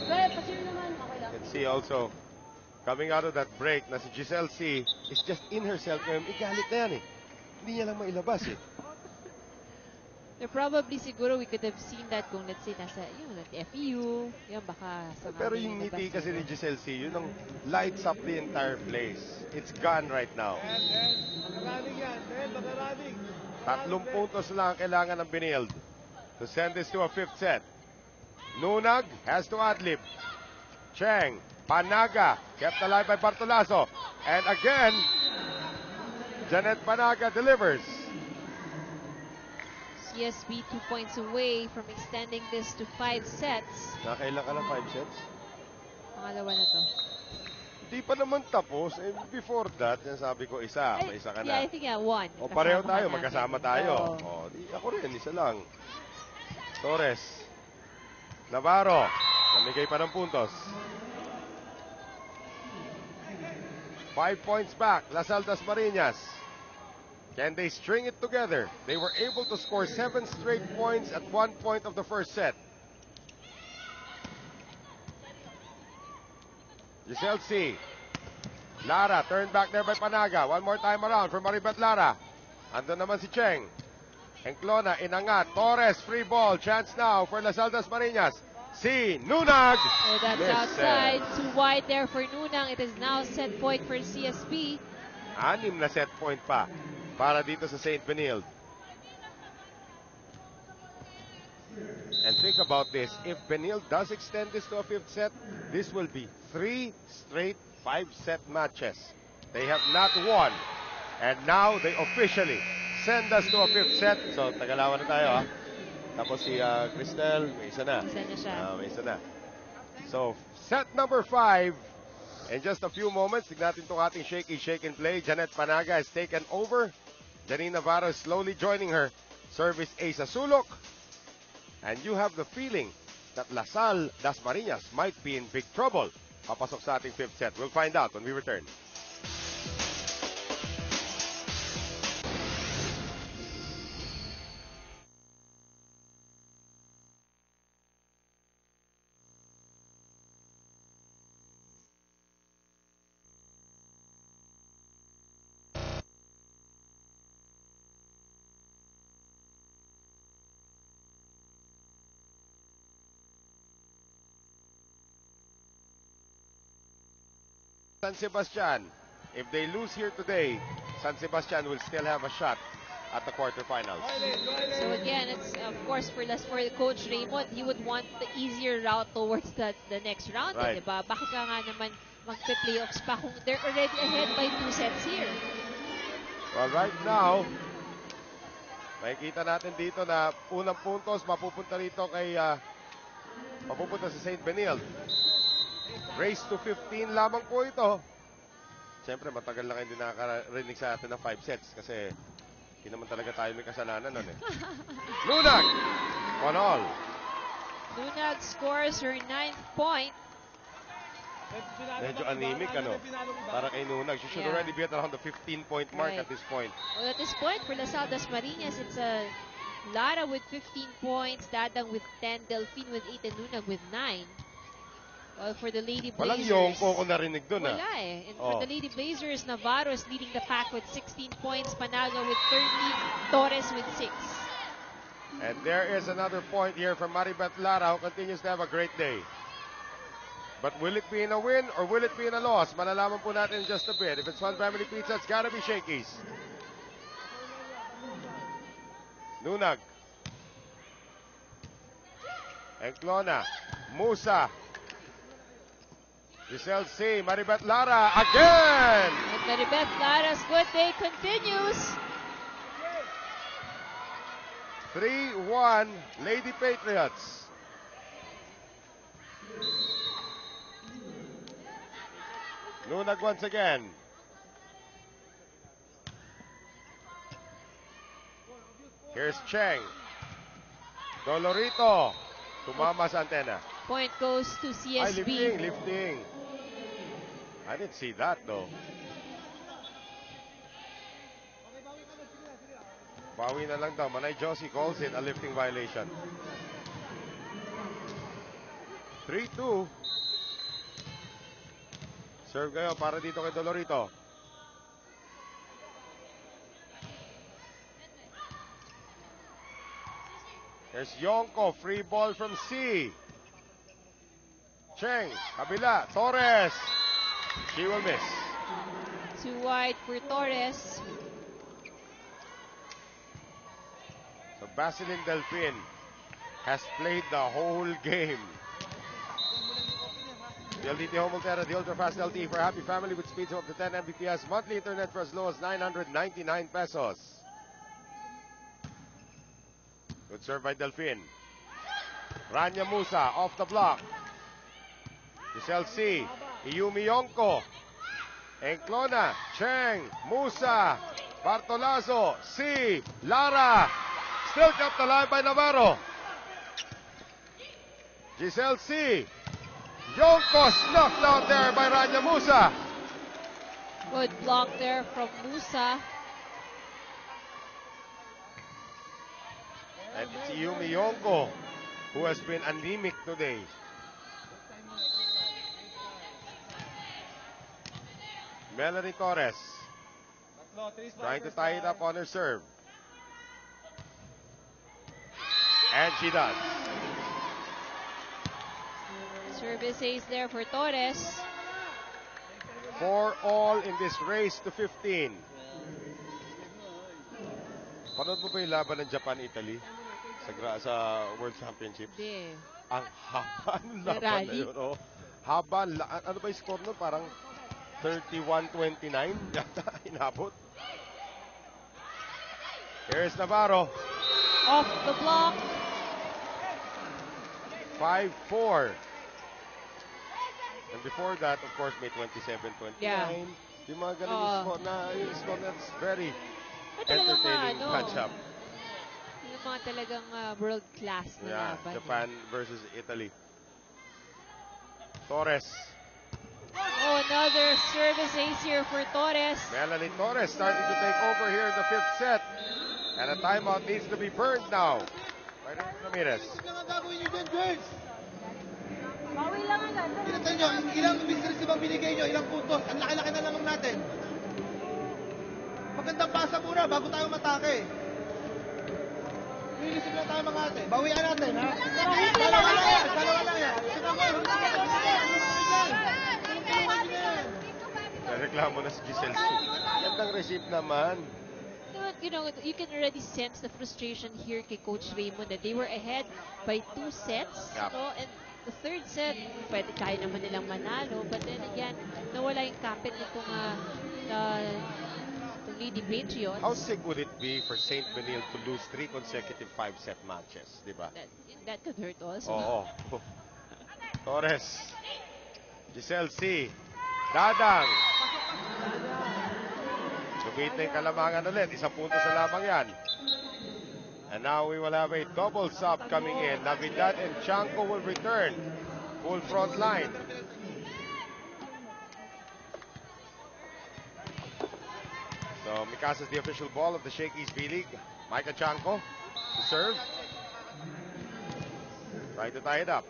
Sir, pasir naman. Okay lang. Let's see also, coming out of that break na si Giselle C. is just in herself ngayon. Igalit na yan eh. Hindi niya lang mailabas eh. Probably siguro we could have seen that kung let's say nasa yung FEU, yun baka sa Pero yung ngiti kasi ni Giselle C, yun ang lights up the entire place. It's gone right now. Maraming yan. Maraming. 3 puntos lang ang kailangan ng Benilde to send this to a 5th set. Nunag has to ad-lib. Cheng, Panaga, kept alive by Bartolaso. And again, Janet Panaga delivers. CSB 2 points away from extending this to 5 sets. Nakailan ka ng 5 sets? Pangalawa na to. Hindi pa naman tapos. Eh, before that, yan sabi ko isa. May isa ka Yeah, I na. think one. O pareho Kasama tayo, natin. magkasama tayo. Oo. O, ako rin, isa lang. Torres. Navarro. Namigay pa ng puntos. 5 points back. Lasal Dasmariñas. Can they string it together? They were able to score 7 straight points at 1 point of the first set. Giselle C. Lara, turned back there by Panaga. One more time around for Maribeth Lara. Andun naman si Cheng. Enclona, inangat. Torres, free ball. Chance now for Lasal Dasmariñas. Si Nunag. Oh, that's Misses. outside. Too wide there for Nunang. It is now set point for CSB. 6 na set point pa para dito sa St. Benilde. And think about this. If Benilde does extend this to a 5th set, this will be 3 straight 5-set matches. They have not won. And now they officially send us to a 5th set. So, tagalawan na tayo ha. Tapos si Cristel, may isa na. Isa na siya. May isa na. So, set number 5. In just a few moments, tignan natin itong ating shaky shake and play. Janet Panaga has taken over. Janine Navarro is slowly joining her. Service ace sa sulok. And you have the feeling that Lasal Dasmariñas might be in big trouble. Papasok sa ating 5th set. We'll find out when we return. San Sebastian, if they lose here today, San Sebastian will still have a shot at the quarterfinals. So again, it's of course for Coach Raymond, he would want the easier route towards the next round, Right. diba? Bakit ka nga naman magpe-playoffs pa kung they're already ahead by 2 sets here? Well, right now, makikita natin dito na unang puntos mapupunta rito kay mapupunta sa St. Benilde. Race to 15 lamang po ito. Siyempre, matagal na kayo hindi nakakarinig sa atin ng 5 sets kasi hindi naman talaga tayo may kasalanan nun eh. Nunag! 1-all. Nunag scores her 9th point. Medyo anemic, ano? Para kay Nunag. She should Yeah. already be at around the 15-point mark Right. at this point. Well, at this point, for Lasal Dasmariñas, it's Lara with 15 points, Dadang with 10, Delphine with 8, and Nunag with 9. Well, for the Lady Walang Blazers, yongko ko narinig dun ah. wala eh. And Oh. for the Lady Blazers, Navarro is leading the pack with 16 points, Panaga with 13, Torres with 6. And there is another point here from Maribeth Lara who continues to have a great day. But will it be in a win or will it be in a loss? Malalaman po natin in just a bit. If it's One Family Pizza, it's gotta be Shakey's. Nunag. Enclona. Musa. Giselle C. Maribeth Lara again! And Maribeth Lara's good day continues. 3-1 Lady Patriots. Nunag once again. Here's Cheng. Dolorito. Tumama sa antena. Point goes to Ay, CSB. lifting. I didn't see that though. Bawi na lang daw. Manay Josie calls it a lifting violation. 3-2. Serve kayo para dito kay Dolorito. There's Yonko, free ball from C. Cheng, kabila, Torres. She will miss. Too wide for Torres. So Basilin Delfin has played the whole game. The LTT Home Ultra, the Ultra Fast LTE for a happy family with speeds of up to 10 Mbps, monthly internet for as low as 999 pesos. Good serve by Delfin. Rania Musa off the block. Giselle C. Iyumi Yonko. Enclona. Cheng. Musa. Bartolazo. C. Lara. Still kept alive by Navarro. Giselle C. Yonko snuffed out there by Rania Musa. Good block there from Musa. And it's Iyumi Yonko who has been anemic today. Melanie Torres trying to tie it up on her serve. And she does. Service ace there for Torres. 4-all in this race to 15. Panood mo ba yung laban ng Japan-Italy sa World Championship? Hindi. Ang haba ng laban na Rally. yun. Oh. Haba. Ano ba yung score nun? Parang 31-29 yata inabot. Here's Navarro. Off the block. 5-4. And before that, of course, may 27-29. Yeah. Yung mga ganun yung score that's very Talagang entertaining matchup. Yung mga talagang world class na Yeah, laban. Japan versus Italy. Torres. Oh, another service ace here for Torres. Melanie Torres starting to take over here in the 5th set. And a timeout needs to be burned now by Ramirez. Ano ang gagawin niyo dyan, James? Bawi lang agad. Pinatay niyo, ilang mistress bang binigay niyo? Ilang puntos? Ang laki-laki na lamang natin. Magandang pasa muna bago tayo matake. Ilisip lang tayo mga ate. Bawian natin, ha? Dalawa lang yan. Dalawa lang yan. Reklamo na si Giselle C. Gandang receive naman. You know, you can already sense the frustration here kay Coach Raymond that they were ahead by 2 sets. Yep. No? And the 3rd set, pwede kaya naman nilang manalo. But then again, nawala yung kapit nitong Lady Patriots. How sick would it be for St. Benil to lose 3 consecutive 5-set matches, di ba? That could hurt also. Oo. Torres. Giselle C. Dadang. Lumiting kalamangan ulit. 1 punto sa lamang yan. And now we will have a double sub coming in. Navidad and Chanco will return. Full front line. So Mikasa is the official ball of the Shakey's B-League. Micah Chanco to serve. Trying to tie it up.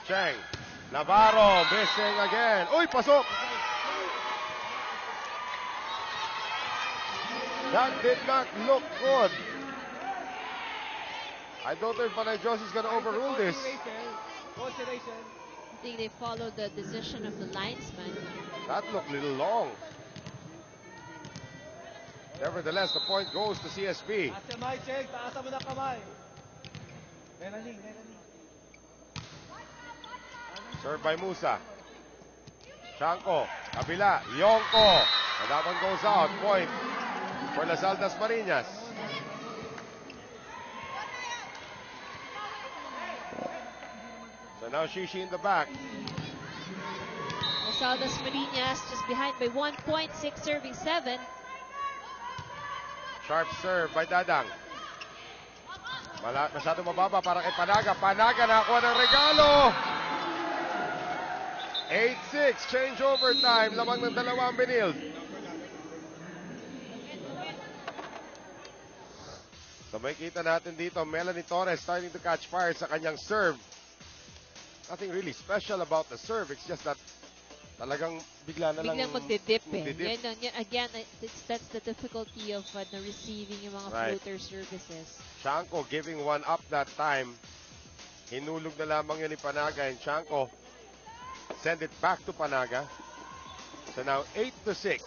Cheng. Navarro missing again. Uy, pasok! That did not look good. I don't know if Panay Josie is going to overrule this. I think they followed the decision of the linesman. That looked a little long. Nevertheless, the point goes to CSB. Taas kamay, check. Taas mo na kamay. Melanie. Served by Musa. Chanco. Kabila. Yonko. And that one goes out. Point for Lasal Dasmariñas. So now Shishi in the back. Lasal Dasmariñas just behind by 1 point, 6 serving 7. Sharp serve by Dadang. Masyado mababa para kay Panaga. Panaga nakakuha ng regalo. 8-6, change overtime. Lamang ng dalawang Benilde. So may kita natin dito, Melanie Torres starting to catch fire sa kanyang serve. Nothing really special about the serve. It's just that talagang bigla na lang Biglang magdidip eh. magdidip. Yan, again, that's the difficulty of receiving yung mga Right. floater services. Chanko giving one up that time. Hinulog na lamang yun ni Panaga, and Chanko send it back to Panaga. So now 8-6.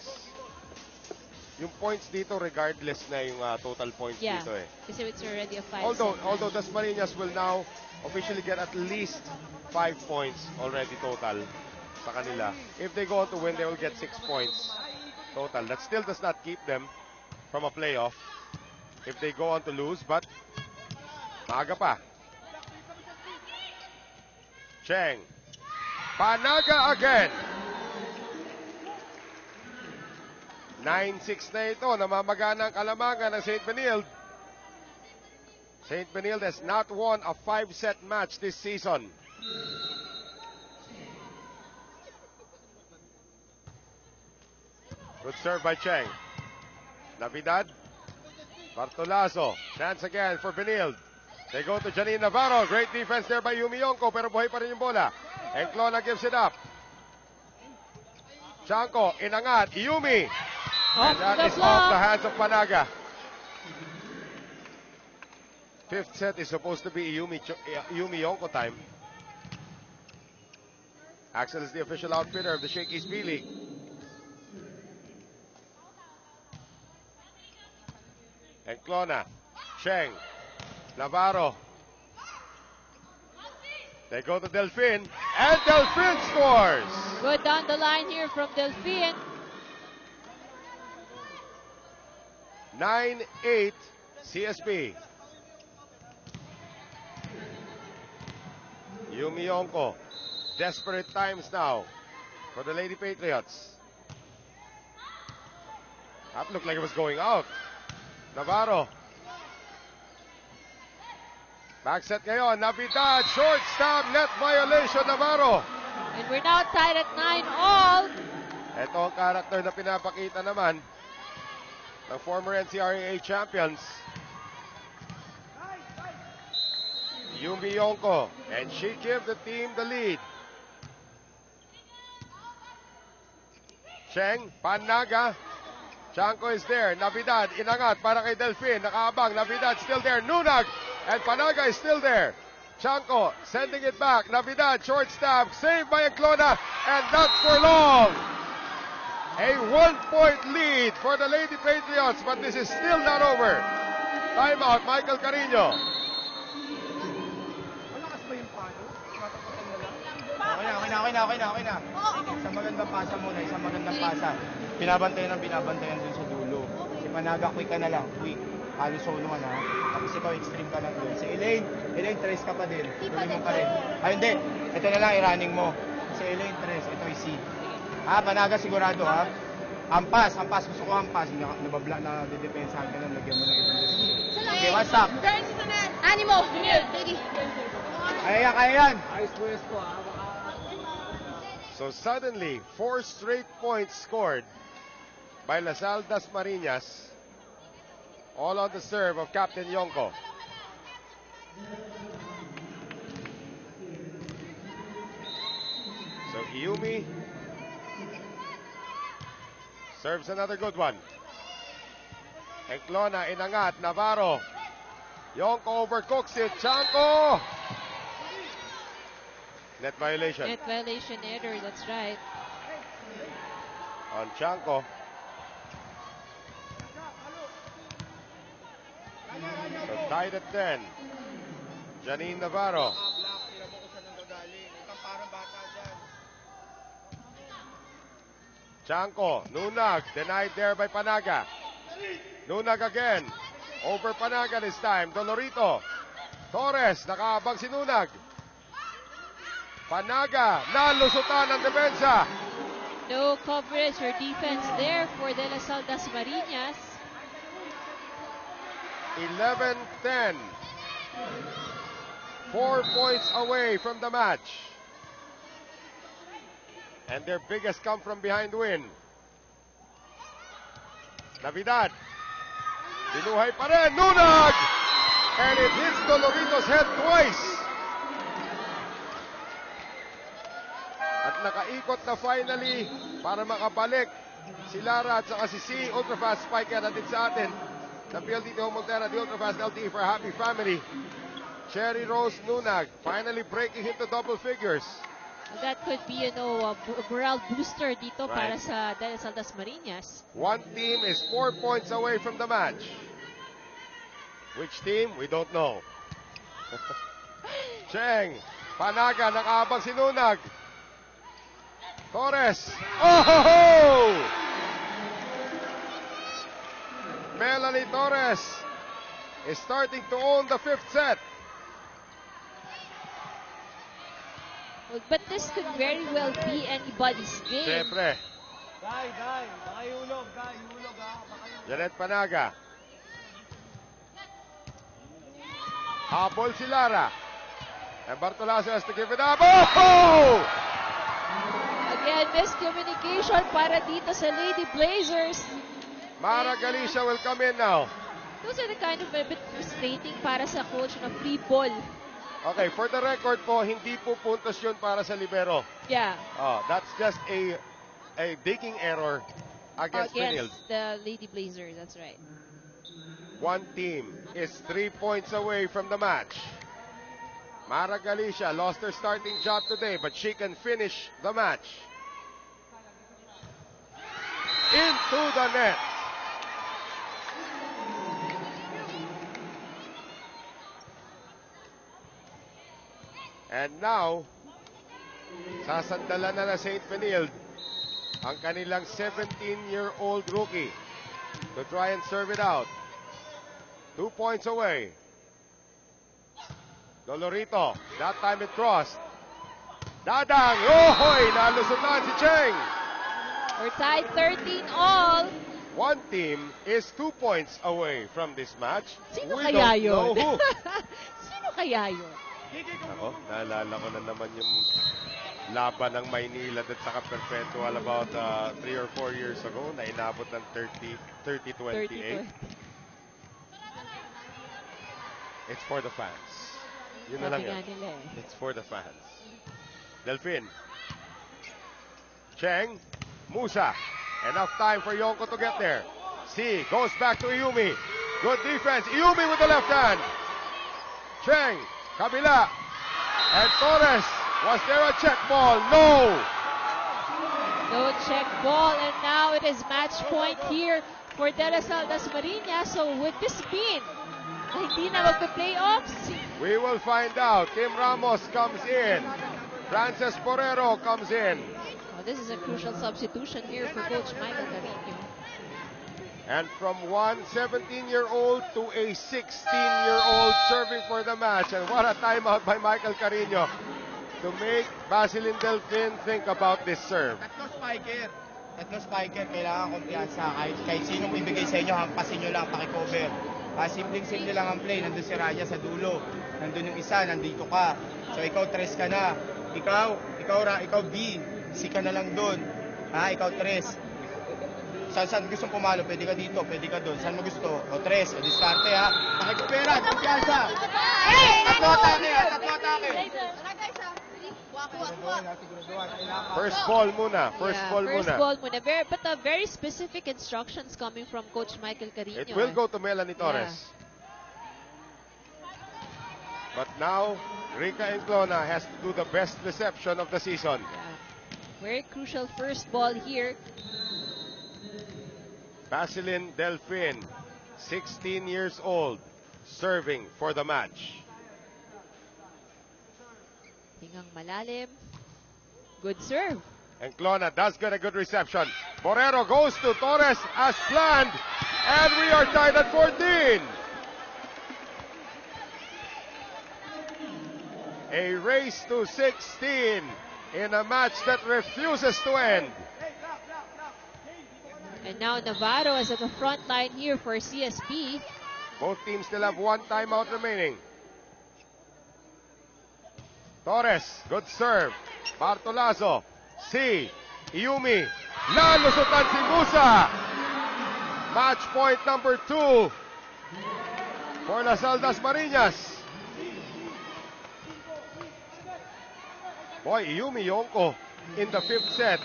Yung points dito regardless na yung total points Yeah, dito eh. kasi it's already a 5. Although Dasmariñas will now officially get at least 5 points already total sa kanila. If they go on to win, they will get 6 points total. That still does not keep them from a playoff if they go on to lose, but maaga pa. Cheng. Panaga again. 9-6 na ito. Namamagana ang kalamangan ng St. Benilde. St. Benilde has not won a 5-set match this season. Good serve by Cheng. Navidad. Bartolaso. Chance again for Benilde. They go to Janine Navarro. Great defense there by Yumi Yonko, pero buhay pa rin yung bola. Enclona gives it up. Chanko, inangat. Yumi. And that is off the hands of Panaga. Fifth set is supposed to be Yumi Yonko time. Axel is the official outfitter of the Shakey's B-League. Enclona, Cheng, Navarro. They go to Delfin, and Delfin scores! Good down the line here from Delfin. 9-8 CSB. Yumi Yonko, desperate times now for the Lady Patriots. That looked like it was going out. Navarro. Back set ngayon. Navidad. Short stop. Net violation. Navarro. And we're now tied at 9-all. Ito ang character na pinapakita naman ng former NCRAA champions. Yumi Yonko. And she gives the team the lead. Cheng. Panaga. Chanko is there. Navidad, inangat para kay Delfin. Nakaabang. Navidad still there. Nunag. And Panaga is still there. Chanko sending it back. Navidad, short stab. Saved by Enclona. And that's for long. A 1-point lead for the Lady Patriots. But this is still not over. Timeout, Michael Carino. Okay na. Isang magandang pasa muna, isang magandang pasa. Binabantayan dun sa dulo. Si Panaga, quick ka na lang, quick. Halos solo ka na. Tapos ikaw, extreme ka lang dun. Si Elaine, trace ka pa din. Tuloy mo pa rin. Hindi. Ito na lang, i-running mo. Si Elaine, trace. Ito, i-C. Panaga, sigurado, ha? Ampas. Gusto ko ampas. Nababla na didepensahan ka na. Lagyan mo ng ibang direksyon. Okay, what's up? Animo! Ready! Kaya yan. So suddenly, 4 straight points scored by Lasal Dasmariñas, all on the serve of Captain Yonko. So Yumi serves another good one. Enclona, inangat, Navarro. Yonko overcooks it. Chanko! Net violation. Net violation error, that's right. On Chanko. So tied at 10. Janine Navarro. Chanko, Nunag, denied there by Panaga. Nunag again. Over Panaga this time. Dolorito. Torres, nakaabang si Nunag. Panaga, nalusutan ang depensa. No coverage or defense there for De La Salle Dasmariñas. 11-10. 4 points away from the match. And their biggest come from behind win. Navidad. Binuhay pa rin. Nunag! And it hits Dolorito's head twice. At nakaikot na finally para makabalik si Lara at saka si C. Ultrafast Spiker natin sa atin. The PLDT Home Montana, the Ultrafast LTE for a happy family. Cherry Rose Nunag finally breaking into double figures. That could be, a morale booster dito Right. para sa De La Salle Dasmariñas. One team is 4 points away from the match. Which team? We don't know. Cheng, Panaga, nakaabang si Nunag. Torres. Oh! Ho, ho! Melanie Torres is starting to own the 5th set. But this could very well be anybody's game. Siyempre, Dai, baka ihulog ha. Janet Panaga. Habol si Lara. And Bartolaso has to give it up. Oh! Again, miscommunication para dito sa Lady Blazers. Mara Galicia will come in now. Those are the kind of a bit frustrating para sa coach na free ball. Okay, for the record po, hindi po puntos yun para sa libero. Yeah. Oh, that's just a digging error against Benilde. Against the Lady Blazers, that's right. One team is 3 points away from the match. Mara Galicia lost her starting job today, but she can finish the match. Into the net. And now, sasandalan na St. Benilde ang kanilang 17-year-old rookie to try and serve it out. 2 points away. Dolorito, that time it crossed. Dadang, ohoy, nalusutan si Cheng. We're tied 13 all. One team is 2 points away from this match. Sino We kaya don't know yun? who. Sino kaya yun? Ako, naalala ko na naman yung laban ng Maynila at saka Perpetual about 3 or 4 years ago na inabot ng 30-28. 30. It's for the fans. Yun na lang Sabi yun. nga nila eh. It's for the fans. Delfin. Cheng. Musa. Enough time for Yonko to get there. C goes back to Iumi. Good defense. Iumi with the left hand. Cheng. Kabila. And Torres. Was there a check ball? No. No check ball, and now it is match point here for De La Salle Dasmariñas. So would this mean na hindi na magpe-playoffs? We will find out. Kim Ramos comes in. Frances Porrero comes in. Oh, this is a crucial substitution here for Coach Michael Carino. And from one 17-year-old to a 16-year-old serving for the match. And what a timeout by Michael Carino to make Basilin Delfin think about this serve. Tatlo spiker, kailangan kumpiyansa. Kahit sinong ibigay sa inyo, hampasin nyo lang, pakikover. Simpleng-simple lang ang play. Nandun si Raya sa dulo. Nandun yung isa, nandito ka. So ikaw, tres ka na. Ikaw B. C ka na lang dun. Ikaw, tres. Saan gusto pumalo? Pwede ka dito, pwede ka doon. Saan mo gusto? O tres, o diskarte ha. Pakikopera, kumpiyansa. Tatlo atake. First ball muna. First ball First muna. ball muna. But very specific instructions coming from Coach Michael Carino. It will go to Melanie Torres. But now, Rica Enclona has to do the best reception of the season. Very crucial first ball here. Basilin Delfin, 16 years old, serving for the match. Hingang malalim. Good serve. Enclona does get a good reception. Borrero goes to Torres as planned. And we are tied at 14. A race to 16 in a match that refuses to end. And now Navarro is at the front line here for CSP. Both teams still have one timeout remaining. Torres, good serve. Bartolazo, C, Iumi, lalusutan si Musa. Match point number 2 for Lasal Dasmariñas. Boy, Iumi Yonko in the 5th set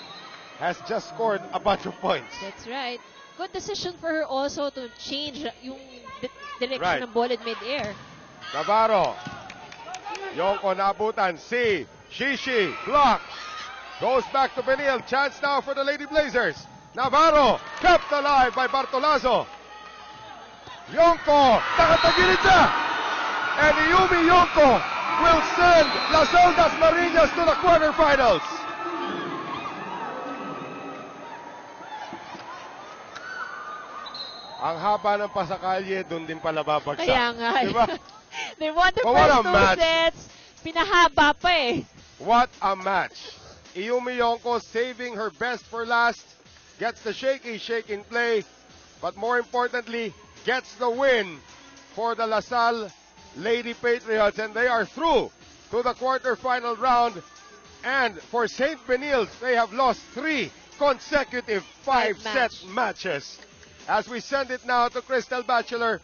has just scored a bunch of points. That's right. Good decision for her also to change yung direction Right. ng ball in mid-air. Navarro. Yonko nabutan. C. Shishi. Block. Goes back to Benil. Chance now for the Lady Blazers. Navarro. Kept alive by Bartolazo. Yonko. Nakatagilid na. And Iumi Yonko will send Lasal Dasmariñas to the quarterfinals. Ang haba ng pasakalye, doon din pala babagsak. Kaya nga. Diba? They won the But what first a 2 match. sets. Pinahaba pa eh. What a match. Iumi Yonko saving her best for last. Gets the shaky shake in play. But more importantly, gets the win for the Lasal Lady Patriots. And they are through to the quarterfinal round. And for St. Benil's, they have lost 3 consecutive 5-set matches. As we send it now to Crystal Bachelor